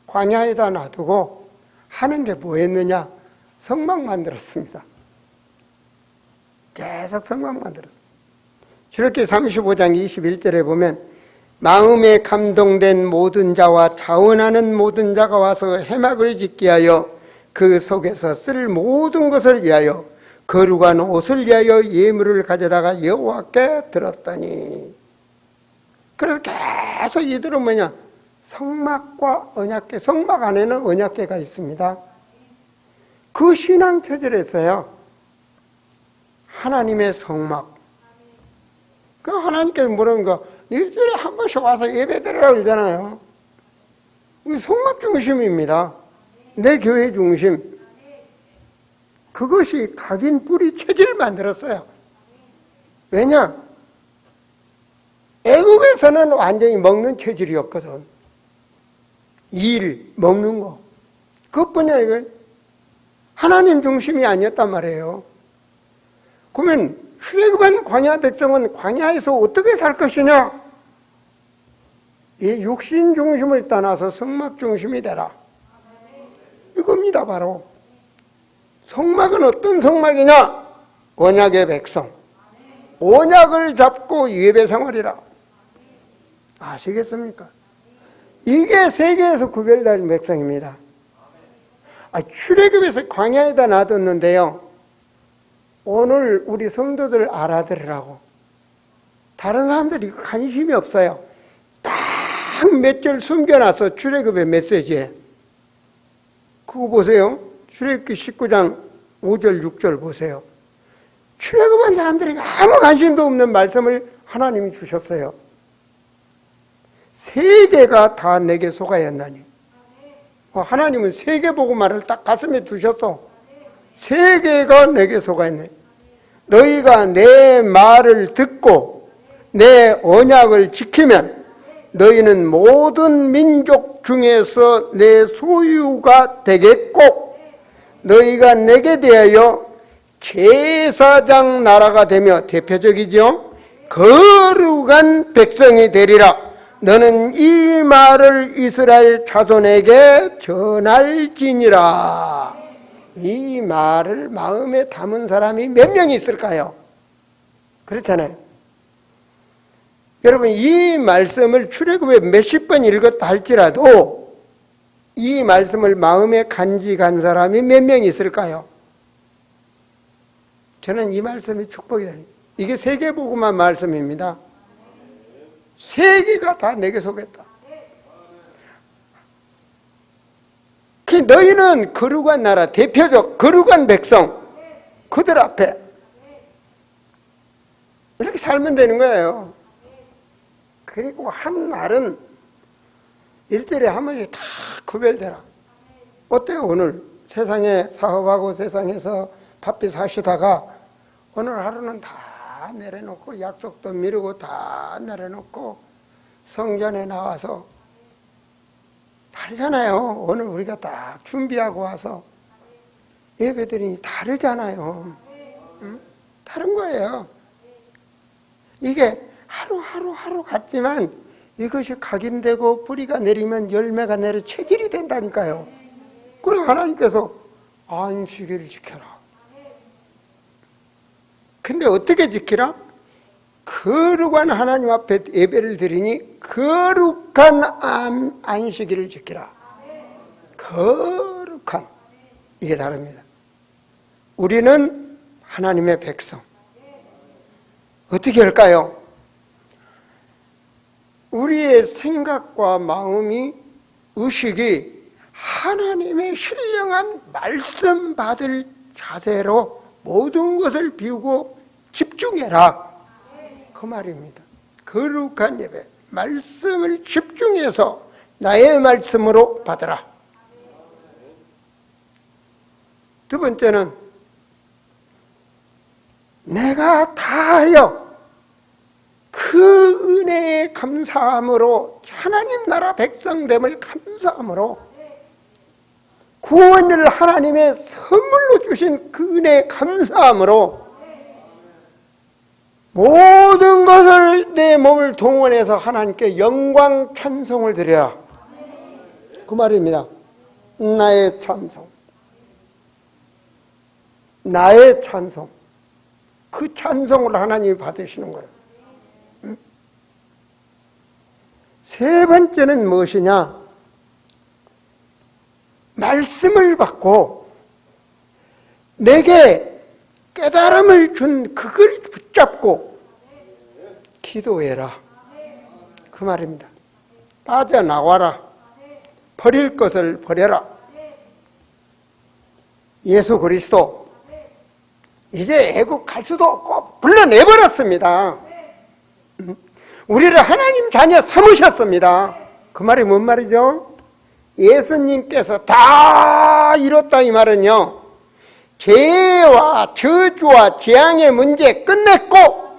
광야에다 놔두고 하는 게 뭐였느냐? 성막 만들었습니다. 계속 성막 만들었어요. 출애굽기 35장 21절에 보면 마음에 감동된 모든 자와 자원하는 모든 자가 와서 회막을 짓게 하여 그 속에서 쓸 모든 것을 위하여 거룩한 옷을 위하여 예물을 가져다가 여호와께 드렸더니. 그래서 계속 이들은 뭐냐? 성막과 언약궤, 성막 안에는 언약궤가 있습니다. 그 신앙 체질에서요, 하나님의 성막. 그 하나님께서 뭐라는가? 일주일에 한 번씩 와서 예배드리라고 그러잖아요. 이 성막 중심입니다. 내 교회 중심. 그것이 각인 뿌리 체질을 만들었어요. 왜냐? 애굽에서는 완전히 먹는 체질이었거든. 일, 먹는 거. 그것뿐이야, 이거. 하나님 중심이 아니었단 말이에요. 그러면 출애굽한 광야 백성은 광야에서 어떻게 살 것이냐? 이 육신 중심을 떠나서 성막 중심이 되라. 이겁니다, 바로. 성막은 어떤 성막이냐? 언약의 백성. 언약을 잡고 예배 생활이라. 아시겠습니까? 이게 세계에서 구별된 백성입니다. 출애굽에서 광야에다 놔뒀는데요. 오늘 우리 성도들 알아들으라고. 다른 사람들이 관심이 없어요. 딱 몇 절 숨겨놨어. 출애굽의 메시지에. 그거 보세요. 출애굽기 19장 5절 6절 보세요. 출애굽한 사람들이 아무 관심도 없는 말씀을 하나님이 주셨어요. 세계가 다 내게 속하였나니. 하나님은 세계복음화를 딱 가슴에 두셨어. 세계가 내게 속하였나니. 너희가 내 말을 듣고 내 언약을 지키면 너희는 모든 민족 중에서 내 소유가 되겠고 너희가 내게 대하여 제사장 나라가 되며 대표적이죠. 거룩한 백성이 되리라. 너는 이 말을 이스라엘 자손에게 전할지니라. 이 말을 마음에 담은 사람이 몇 명이 있을까요? 그렇잖아요. 여러분, 이 말씀을 출애굽에 몇십 번 읽었다 할지라도 이 말씀을 마음에 간직한 사람이 몇 명 있을까요? 저는 이 말씀이 축복이 됩니다. 이게 세계복음화 말씀입니다. 세계가 다 내게 속했다. 너희는 거룩한 나라, 대표적 거룩한 백성, 그들 앞에 이렇게 살면 되는 거예요. 그리고 한 날은 일주일에 한 번씩 다 구별되라. 어때요? 오늘 세상에 사업하고 세상에서 바삐 사시다가 오늘 하루는 다 내려놓고 약속도 미루고 다 내려놓고 성전에 나와서 다르잖아요. 오늘 우리가 딱 준비하고 와서 예배드리니 다르잖아요. 응? 다른 거예요. 이게 하루 같지만 이것이 각인되고 뿌리가 내리면 열매가 내려 체질이 된다니까요. 그리고 하나님께서 안식일을 지켜라. 근데 어떻게 지키라? 거룩한 하나님 앞에 예배를 드리니 거룩한 안식일을 지키라. 거룩한. 이게 다릅니다. 우리는 하나님의 백성. 어떻게 할까요? 우리의 생각과 마음이, 의식이 하나님의 신령한 말씀 받을 자세로 모든 것을 비우고 집중해라. 그 말입니다. 거룩한 예배, 말씀을 집중해서 나의 말씀으로 받으라. 두 번째는 내가 다하여 그 은혜에 감사함으로, 하나님 나라 백성됨을 감사함으로, 구원을 하나님의 선물로 주신 그 은혜에 감사함으로 모든 것을 내 몸을 동원해서 하나님께 영광 찬송을 드려라. 그 말입니다. 나의 찬송. 나의 찬송. 그 찬송을 하나님이 받으시는 거예요. 세 번째는 무엇이냐? 말씀을 받고 내게 깨달음을 준 그걸 붙잡고 기도해라. 그 말입니다. 빠져나와라. 버릴 것을 버려라. 예수 그리스도 이제 애국 갈 수도 없고 불러내버렸습니다. 우리를 하나님 자녀 삼으셨습니다. 그 말이 뭔 말이죠? 예수님께서 다 이뤘다 이 말은요, 죄와 저주와 재앙의 문제 끝냈고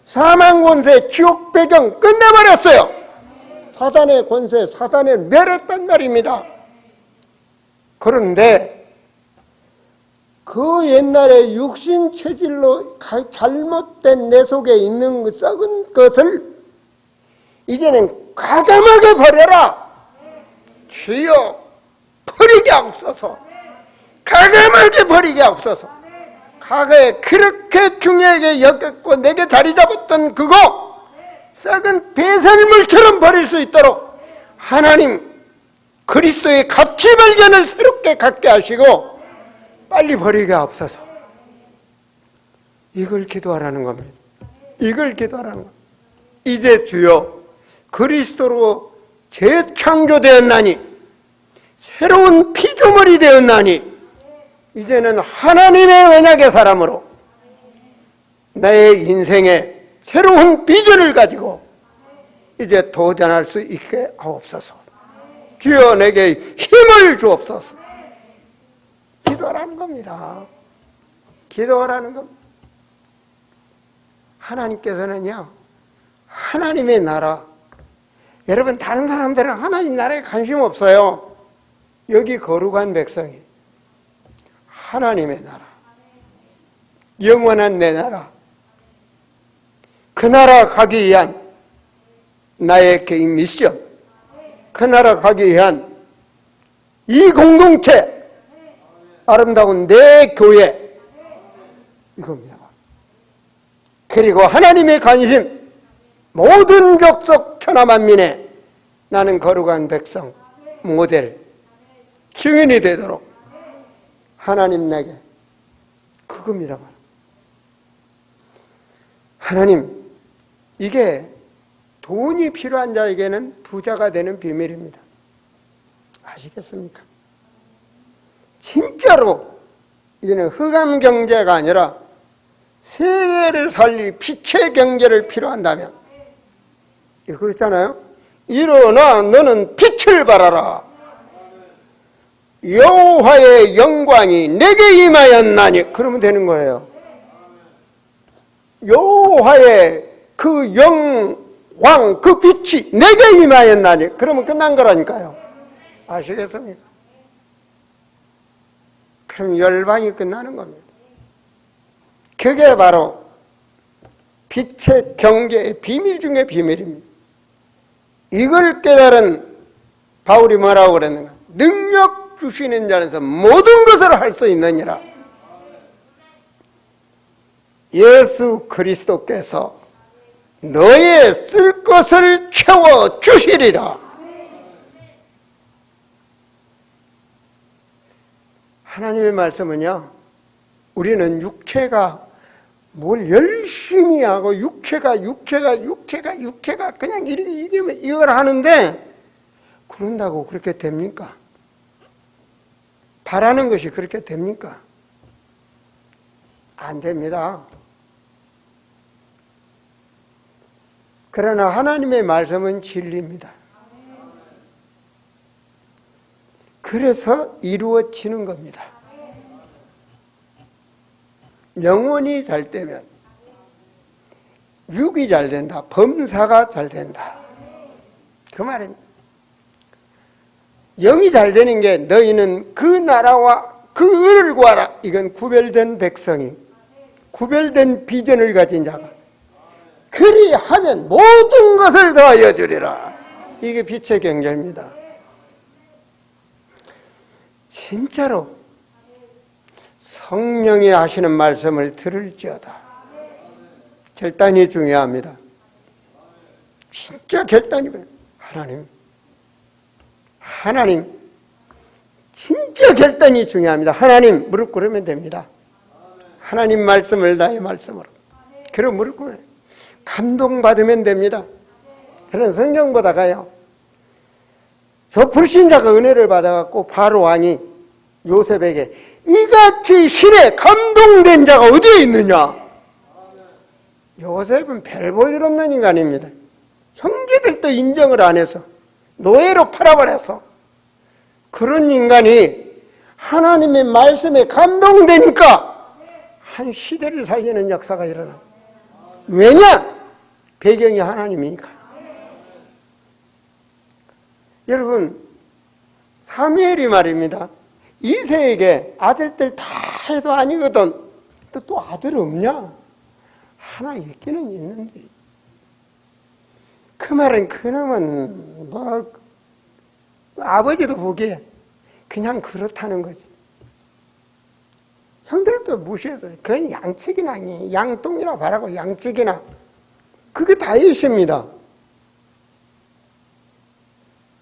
사망 권세, 지옥 배경 끝내버렸어요. 사단의 권세, 사단의 멸했단 말입니다. 그런데 그 옛날에 육신 체질로 잘못된 내 속에 있는 그 썩은 것을 이제는 과감하게 버려라. 주여 버리게 없어서, 과감하게 버리게 없어서. 과거에 그렇게 중요하게 여겼고 내게 자리 잡았던 그거 썩은 배설물처럼 버릴 수 있도록 하나님 그리스도의 가치 발견을 새롭게 갖게 하시고 빨리 버리게 없어서. 이걸 기도하라는 겁니다. 이걸 기도하라는 겁니다. 이제 주여 그리스도로 재창조되었나니 새로운 피조물이 되었나니 이제는 하나님의 언약의 사람으로 나의 인생에 새로운 비전을 가지고 이제 도전할 수 있게 하옵소서. 주여 내게 힘을 주옵소서. 기도하라는 겁니다. 기도하라는 겁니다. 하나님께서는요, 하나님의 나라, 여러분 다른 사람들은 하나님 나라에 관심 없어요. 여기 거룩한 백성이 하나님의 나라, 영원한 내 나라, 그 나라 가기 위한 나의 개인 미션, 그 나라 가기 위한 이 공동체, 아름다운 내 교회, 이겁니다. 그리고 하나님의 관심, 모든 족속 천하만민에 나는 거룩한 백성, 모델, 증인이 되도록 하나님 내게 그겁니다. 하나님, 이게 돈이 필요한 자에게는 부자가 되는 비밀입니다. 아시겠습니까? 진짜로 이제는 흑암 경제가 아니라 세계를 살릴 빛의 경제를 필요한다면, 그렇잖아요. 일어나 너는 빛을 발하라. 여호와의 영광이 내게 임하였나니. 그러면 되는 거예요. 여호와의 그 영광, 그 빛이 내게 임하였나니. 그러면 끝난 거라니까요. 아시겠습니까? 그럼 열방이 끝나는 겁니다. 그게 바로 빛의 경제의 비밀 중의 비밀입니다. 이걸 깨달은 바울이 뭐라고 그랬는가? 능력 주시는 자에서 모든 것을 할 수 있느니라. 예수 그리스도께서 너의 쓸 것을 채워 주시리라. 하나님의 말씀은요, 우리는 육체가 뭘 열심히 하고 육체가 그냥 이걸 하는데 그런다고 그렇게 됩니까? 바라는 것이 그렇게 됩니까? 안 됩니다. 그러나 하나님의 말씀은 진리입니다. 그래서 이루어지는 겁니다. 영혼이 잘 되면 육이 잘 된다. 범사가 잘 된다. 그 말입니다. 영이 잘 되는 게 너희는 그 나라와 그 을을 구하라. 이건 구별된 백성이, 구별된 비전을 가진 자가 그리하면 모든 것을 더하여 주리라. 이게 빛의 경제입니다. 진짜로 성령이 하시는 말씀을 들을지어다. 결단이 중요합니다. 진짜 결단이. 하나님 진짜 결단이 중요합니다. 하나님 무릎 꿇으면 됩니다. 하나님 말씀을 나의 말씀으로 그럼 무릎 꿇어요. 감동받으면 됩니다. 저는 성경 보다가요, 저 불신자가 은혜를 받아갖고 바로 왕이 요셉에게 이같이 신에 감동된 자가 어디에 있느냐. 요셉은 별 볼 일 없는 인간입니다. 형제들도 인정을 안 해서 노예로 팔아버려서 그런 인간이 하나님의 말씀에 감동되니까 한 시대를 살리는 역사가 일어나. 왜냐? 배경이 하나님이니까. 여러분, 사무엘이 말입니다. 이새에게 아들들 다 해도 아니거든. 또 아들 없냐? 하나 있기는 있는데. 그 말은 그놈은 뭐 아버지도 보기에 그냥 그렇다는 거지. 형들도 무시해서 그건 양측이나 아니 양똥이나 바라고 양측이나 그게 다윗입니다.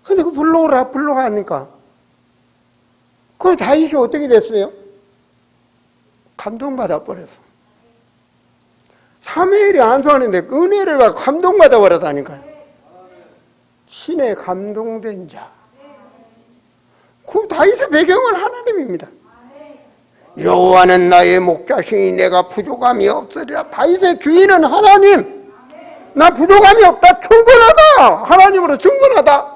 근데 그 불러오라 하니까 그럼 다윗이 어떻게 됐어요? 감동받아 버려서. 사무엘이 안수하는데 은혜를 받고 감동받아 버렸다니까요. 신에 감동된 자. 그 다윗의 배경은 하나님입니다. 여호와는 나의 목자시니 내가 부족함이 없으리라. 다윗의 주인은 하나님. 나 부족함이 없다. 충분하다. 하나님으로 충분하다.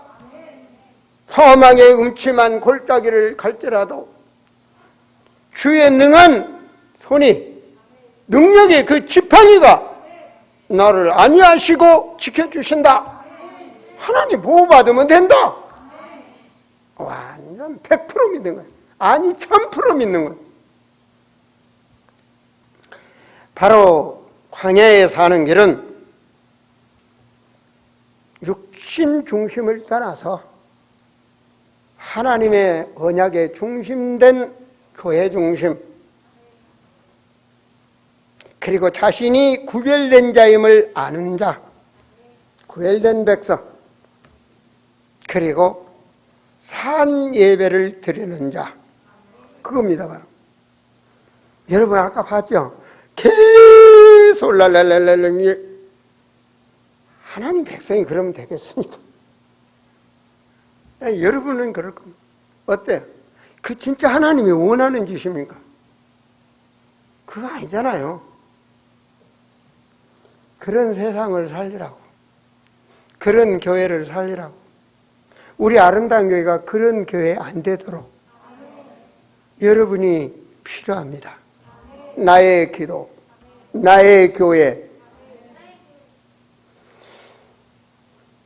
사망의 음침한 골짜기를 갈지라도 주의 능한 손이 능력의 그 지팡이가 나를 안위하시고 지켜주신다. 하나님 보호받으면 된다. 완전 100% 믿는 거예요. 아니 1000% 믿는 거예요. 바로 광야에 사는 길은 육신 중심을 떠나서 하나님의 언약에 중심된 교회 중심, 그리고 자신이 구별된 자임을 아는 자, 구별된 백성, 그리고 산 예배를 드리는 자, 그겁니다. 바로. 여러분 아까 봤죠? 계속 랄랄랄랄. 하나님 백성이 그러면 되겠습니까? 여러분은 그럴 겁니다. 어때요? 그 진짜 하나님이 원하는 짓입니까? 그거 아니잖아요. 그런 세상을 살리라고, 그런 교회를 살리라고. 우리 아름다운 교회가 그런 교회 안 되도록 여러분이 필요합니다. 나의 기도, 나의 교회.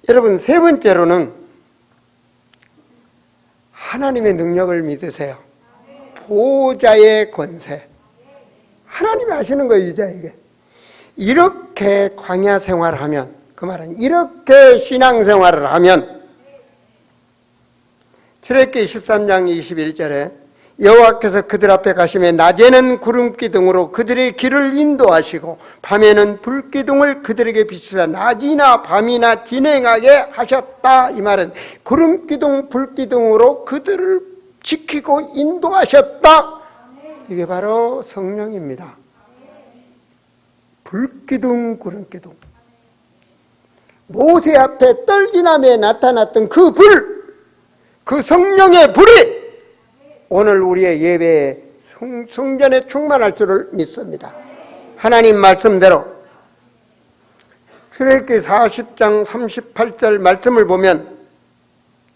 여러분, 세 번째로는 하나님의 능력을 믿으세요. 보호자의 권세. 하나님이 하시는 거예요, 이자에게. 이렇게 광야 생활하면, 그 말은 이렇게 신앙생활을 하면, 출애굽기 13장 21절에 여호와께서 그들 앞에 가시며 낮에는 구름기둥으로 그들의 길을 인도하시고 밤에는 불기둥을 그들에게 비추사 낮이나 밤이나 진행하게 하셨다. 이 말은 구름기둥, 불기둥으로 그들을 지키고 인도하셨다. 이게 바로 성령입니다. 불기둥, 구름기둥. 모세 앞에 떨기남에 나타났던 그 불, 그 성령의 불이 오늘 우리의 예배에 성전에 충만할 줄을 믿습니다. 하나님 말씀대로 출애굽기 40장 38절 말씀을 보면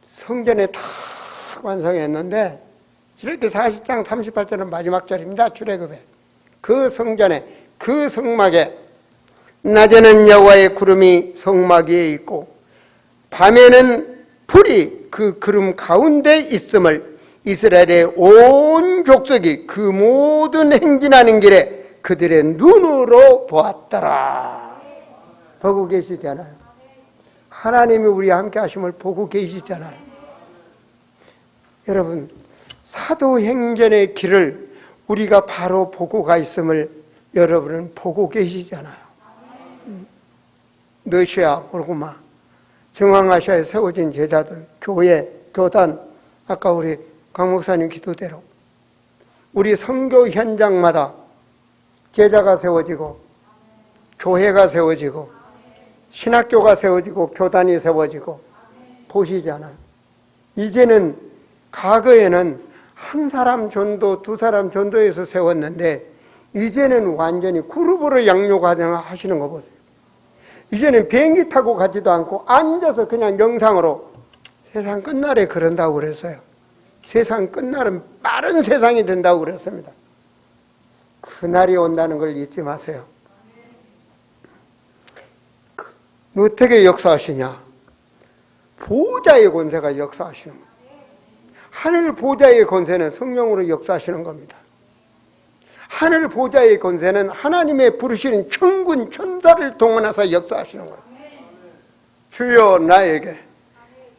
성전에 다 완성했는데, 출애굽기 40장 38절은 마지막 절입니다. 출애굽에 그 성전에, 그 성막에 낮에는 여호와의 구름이 성막 위에 있고 밤에는 불이 그 구름 가운데 있음을 이스라엘의 온 족속이 그 모든 행진하는 길에 그들의 눈으로 보았더라. 보고 계시잖아요. 하나님이 우리와 함께 하심을 보고 계시잖아요. 여러분, 사도행전의 길을 우리가 바로 보고 가 있음을 여러분은 보고 계시잖아요. 러시아, 모르고마, 중앙아시아에 세워진 제자들, 교회, 교단, 아까 우리 강 목사님 기도대로 우리 선교 현장마다 제자가 세워지고 교회가 세워지고 신학교가 세워지고 교단이 세워지고 보시잖아요. 이제는, 과거에는 한 사람 전도, 두 사람 전도해서 세웠는데 이제는 완전히 그룹으로 양육하시는 거 보세요. 이제는 비행기 타고 가지도 않고 앉아서 그냥 영상으로, 세상 끝날에 그런다고 그랬어요. 세상 끝나는 빠른 세상이 된다고 그랬습니다. 그날이 온다는 걸 잊지 마세요. 어떻게 역사하시냐? 보좌의 권세가 역사하시는 거예요. 하늘 보좌의 권세는 성령으로 역사하시는 겁니다. 하늘 보좌의 권세는 하나님의 부르시는 천군 천사를 동원해서 역사하시는 거예요. 주여 나에게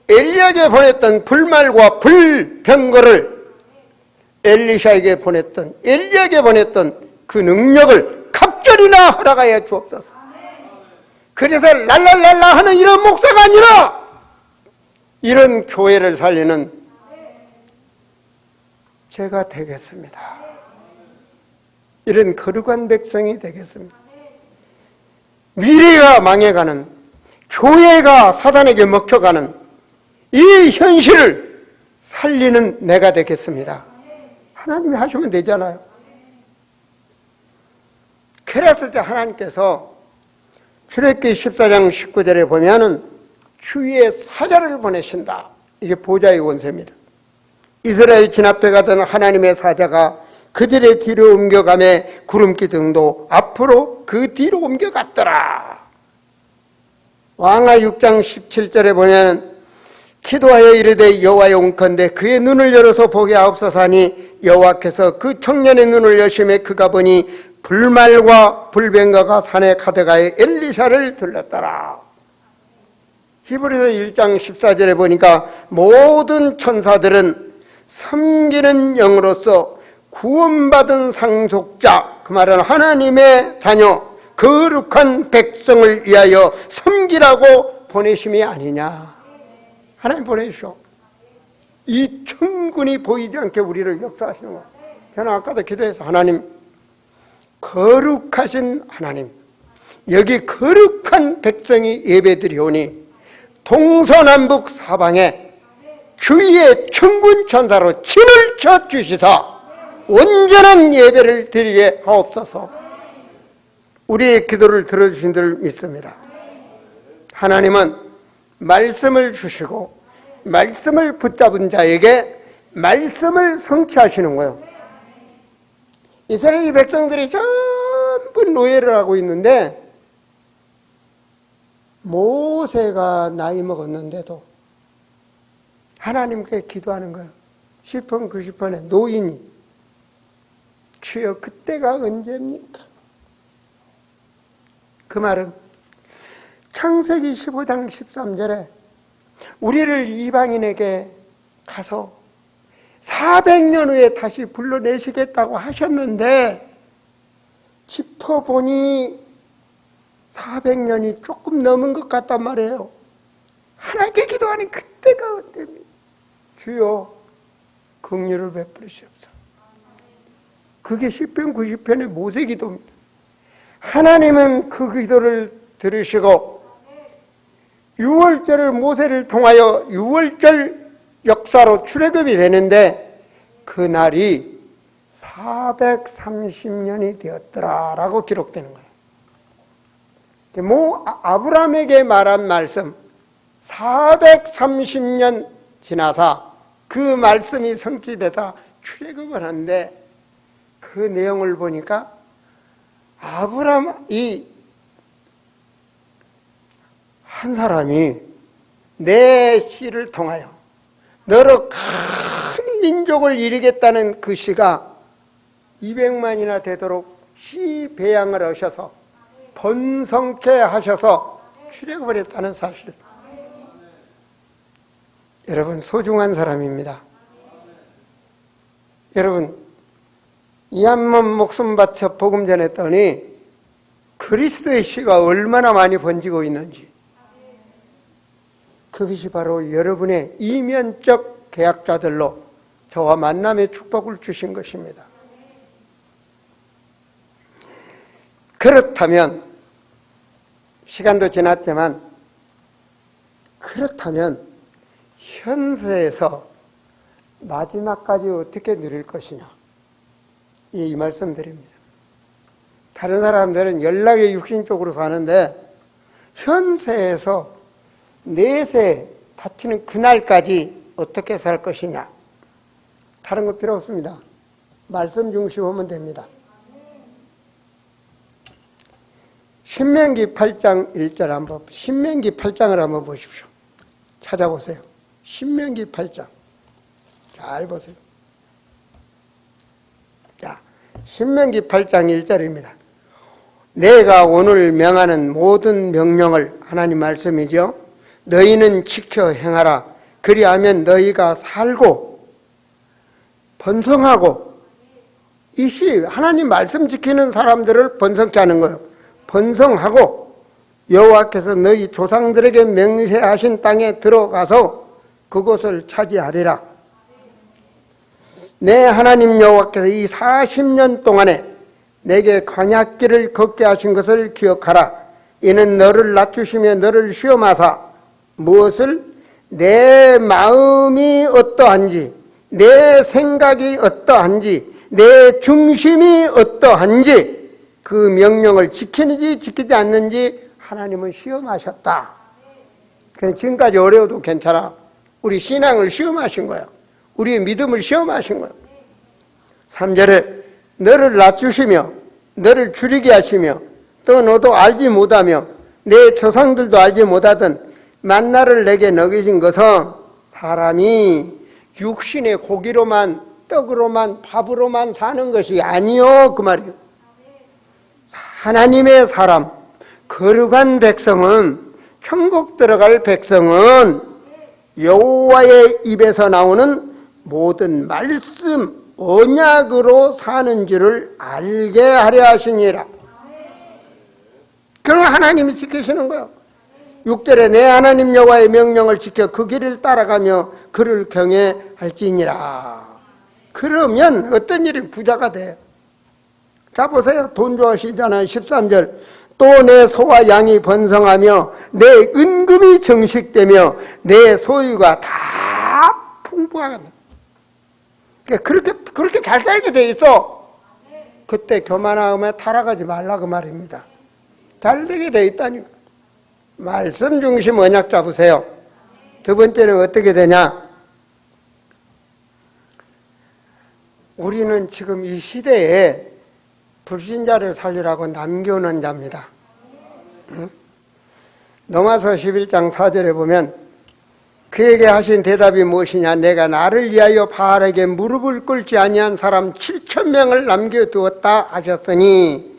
엘리야에게 보냈던 불말과 불병거를 엘리샤에게 보냈던 엘리야에게 보냈던 그 능력을 갑절이나 허락하여 주옵소서. 그래서 랄랄랄라 하는 이런 목사가 아니라 이런 교회를 살리는 제가 되겠습니다. 이런 거룩한 백성이 되겠습니다. 미래가 망해가는, 교회가 사단에게 먹혀가는 이 현실을 살리는 내가 되겠습니다. 하나님이 하시면 되잖아요. 그랬을 때 하나님께서 출애굽기 14장 19절에 보면은 주위에 사자를 보내신다. 이게 보좌의 권세입니다. 이스라엘 진 앞에 가던 하나님의 사자가 그들의 뒤로 옮겨가매 구름기둥도 앞으로 그 뒤로 옮겨갔더라. 왕하 6장 17절에 보면 기도하여 이르되 여호와의 온컨대 그의 눈을 열어서 보게 하옵소서 하니 여호와께서 그 청년의 눈을 여심해 그가 보니 불말과 불병거가 산에 가득하여 엘리샤를 들렀더라. 히브리서 1장 14절에 보니까 모든 천사들은 섬기는 영으로서 구원받은 상속자, 그 말은 하나님의 자녀, 거룩한 백성을 위하여 섬기라고 보내심이 아니냐. 하나님 보내주셔. 이 천군이 보이지 않게 우리를 역사하시는 거예요. 저는 아까도 기도해서 하나님, 거룩하신 하나님, 여기 거룩한 백성이 예배드리오니 동서남북 사방에 주위의 천군 천사로 진을 쳐 주시사 온전한 예배를 드리게 하옵소서. 우리의 기도를 들어주신 줄 믿습니다. 하나님은 말씀을 주시고 말씀을 붙잡은 자에게 말씀을 성취하시는 거예요. 이스라엘 백성들이 전부 노예를 하고 있는데 모세가 나이 먹었는데도 하나님께 기도하는 거예요. 시편 90편에 노인이 주여 그때가 언제입니까? 그 말은 창세기 15장 13절에 우리를 이방인에게 가서 400년 후에 다시 불러내시겠다고 하셨는데 짚어보니 400년이 조금 넘은 것 같단 말이에요. 하나님께 기도하니 그때가 언제입니까? 주여 긍휼을 베푸시옵소서. 그게 시편 90편의 모세 기도입니다. 하나님은 그 기도를 들으시고 6월절을 모세를 통하여 6월절 역사로 출애굽이 되는데 그날이 430년이 되었더라라고 기록되는 거예요. 아브라함에게 말한 말씀 430년 지나서 그 말씀이 성취돼서 출애굽을 하는데 그 내용을 보니까 아브라함이 한 사람이 내 씨를 통하여 너로 큰 민족을 이루겠다는 그 씨가 200만이나 되도록 씨 배양을 하셔서 번성케 하셔서 출애굽을 했다는 사실. 여러분 소중한 사람입니다. 여러분 이 한 몸 목숨 바쳐 복음 전했더니 그리스도의 씨가 얼마나 많이 번지고 있는지, 그것이 바로 여러분의 이면적 계약자들로 저와 만남의 축복을 주신 것입니다. 그렇다면 시간도 지났지만 그렇다면 현세에서 마지막까지 어떻게 누릴 것이냐, 이 말씀드립니다. 다른 사람들은 연락의 육신 쪽으로 사는데 현세에서 내세 다치는 그날까지 어떻게 살 것이냐, 다른 거 필요 없습니다. 말씀 중심하면 됩니다. 신명기 8장 1절 한번, 신명기 8장을 한번 보십시오. 찾아보세요. 신명기 8장. 잘 보세요. 자, 신명기 8장 1절입니다. 내가 오늘 명하는 모든 명령을, 하나님 말씀이죠. 너희는 지켜 행하라. 그리하면 너희가 살고 번성하고, 이시 하나님 말씀 지키는 사람들을 번성케 하는 거예요. 번성하고 여호와께서 너희 조상들에게 맹세하신 땅에 들어가서 그곳을 차지하리라. 내 하나님 여호와께서 이 40년 동안에 내게 광야길을 걷게 하신 것을 기억하라. 이는 너를 낮추시며 너를 시험하사 무엇을? 내 마음이 어떠한지, 내 생각이 어떠한지, 내 중심이 어떠한지, 그 명령을 지키는지 지키지 않는지 하나님은 시험하셨다. 그냥 지금까지 어려워도 괜찮아. 우리 신앙을 시험하신 거야. 우리의 믿음을 시험하신 거야. 3절에 너를 낮추시며 너를 줄이게 하시며 또 너도 알지 못하며 내 조상들도 알지 못하던 만나를 내게 먹이신 것은 사람이 육신의 고기로만, 떡으로만, 밥으로만 사는 것이 아니요, 그 말이에요. 하나님의 사람, 거룩한 백성은, 천국 들어갈 백성은 여호와의 입에서 나오는 모든 말씀, 언약으로 사는 줄을 알게 하려 하시니라. 그럼 하나님이 지키시는 거예요. 6절에 내 하나님 여호와의 명령을 지켜 그 길을 따라가며 그를 경외할지니라. 그러면 어떤 일이 부자가 돼요. 자 보세요. 돈 좋아하시잖아요. 13절 또 내 소와 양이 번성하며 내 은금이 정식되며 내 소유가 다 풍부하다. 그렇게 잘 살게 돼 있어. 그때 교만하면 타락하지 말라 그 말입니다. 잘 되게 돼 있다니까. 말씀 중심 언약 잡으세요. 두 번째는 어떻게 되냐? 우리는 지금 이 시대에 불신자를 살리라고 남겨놓은 자입니다. 로마서 11장 4절에 보면 그에게 하신 대답이 무엇이냐? 내가 나를 위하여 바알에게 무릎을 꿇지 아니한 사람 7,000명을 남겨두었다 하셨으니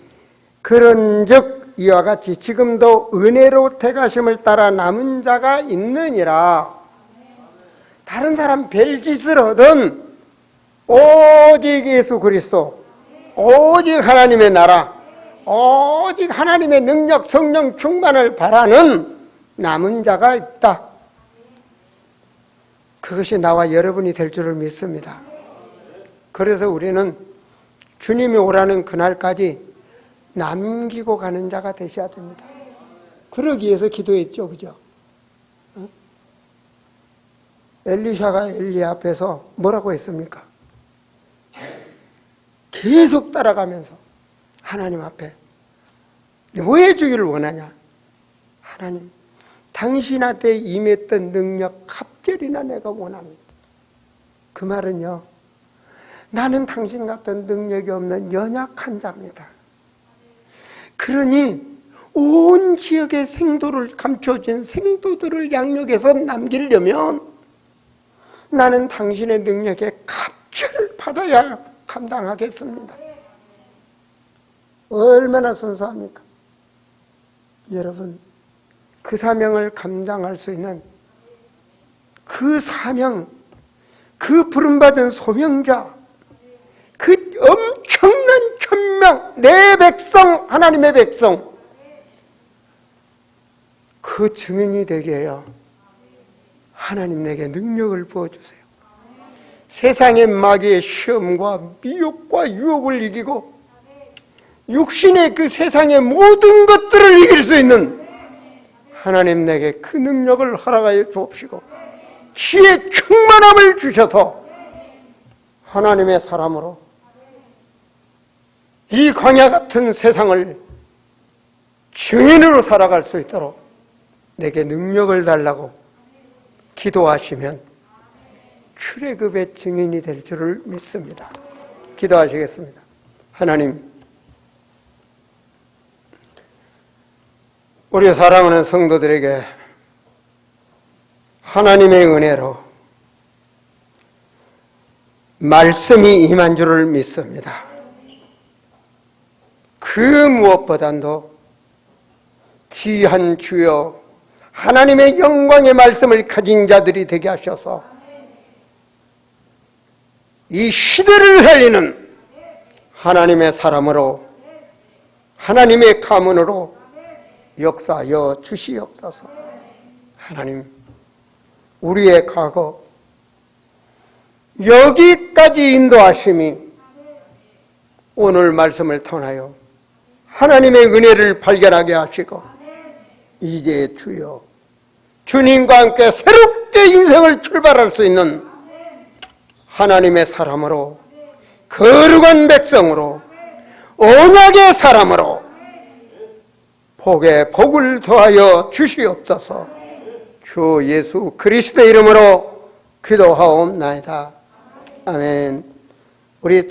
그런즉 이와 같이 지금도 은혜로 택하심을 따라 남은 자가 있느니라. 다른 사람 별짓을 하든 오직 예수 그리스도, 오직 하나님의 나라, 오직 하나님의 능력, 성령 충만을 바라는 남은 자가 있다. 그것이 나와 여러분이 될 줄을 믿습니다. 그래서 우리는 주님이 오라는 그날까지 남기고 가는 자가 되셔야 됩니다. 그러기 위해서 기도했죠. 그죠? 엘리샤가 엘리야 앞에서 뭐라고 했습니까? 계속 따라가면서 하나님 앞에 뭐 해주기를 원하냐? 하나님, 당신한테 임했던 능력 갑절이나 내가 원합니다. 그 말은요, 나는 당신 같은 능력이 없는 연약한 자입니다. 그러니 온 지역의 생도를 감춰진 생도들을 양육해서 남기려면 나는 당신의 능력에 갑절을 받아야 감당하겠습니다. 얼마나 선수합니까? 여러분, 그 사명을 감당할 수 있는 그 사명, 그 부름받은 소명자, 그 엄청난 천명, 내 백성, 하나님의 백성, 그 증인이 되게 해요. 하나님 내게 능력을 부어주세요. 세상의 마귀의 시험과 미혹과 유혹을 이기고 육신의 그 세상의 모든 것들을 이길 수 있는 하나님 내게 그 능력을 허락하여 주옵시고 지혜 충만함을 주셔서 하나님의 사람으로 이 광야 같은 세상을 증인으로 살아갈 수 있도록 내게 능력을 달라고 기도하시면 출애굽의 증인이 될 줄을 믿습니다. 기도하시겠습니다. 하나님, 우리 사랑하는 성도들에게 하나님의 은혜로 말씀이 임한 줄을 믿습니다. 그 무엇보다도 귀한 주여 하나님의 영광의 말씀을 가진 자들이 되게 하셔서 이 시대를 살리는 하나님의 사람으로 하나님의 가문으로 역사하여 주시옵소서. 하나님, 우리의 과거 여기까지 인도하심이 오늘 말씀을 통하여 하나님의 은혜를 발견하게 하시고 이제 주여 주님과 함께 새롭게 인생을 출발할 수 있는 하나님의 사람으로 거룩한 백성으로 언약의 사람으로 복에 복을 더하여 주시옵소서. 주 예수 그리스도의 이름으로 기도하옵나이다. 아멘. 우리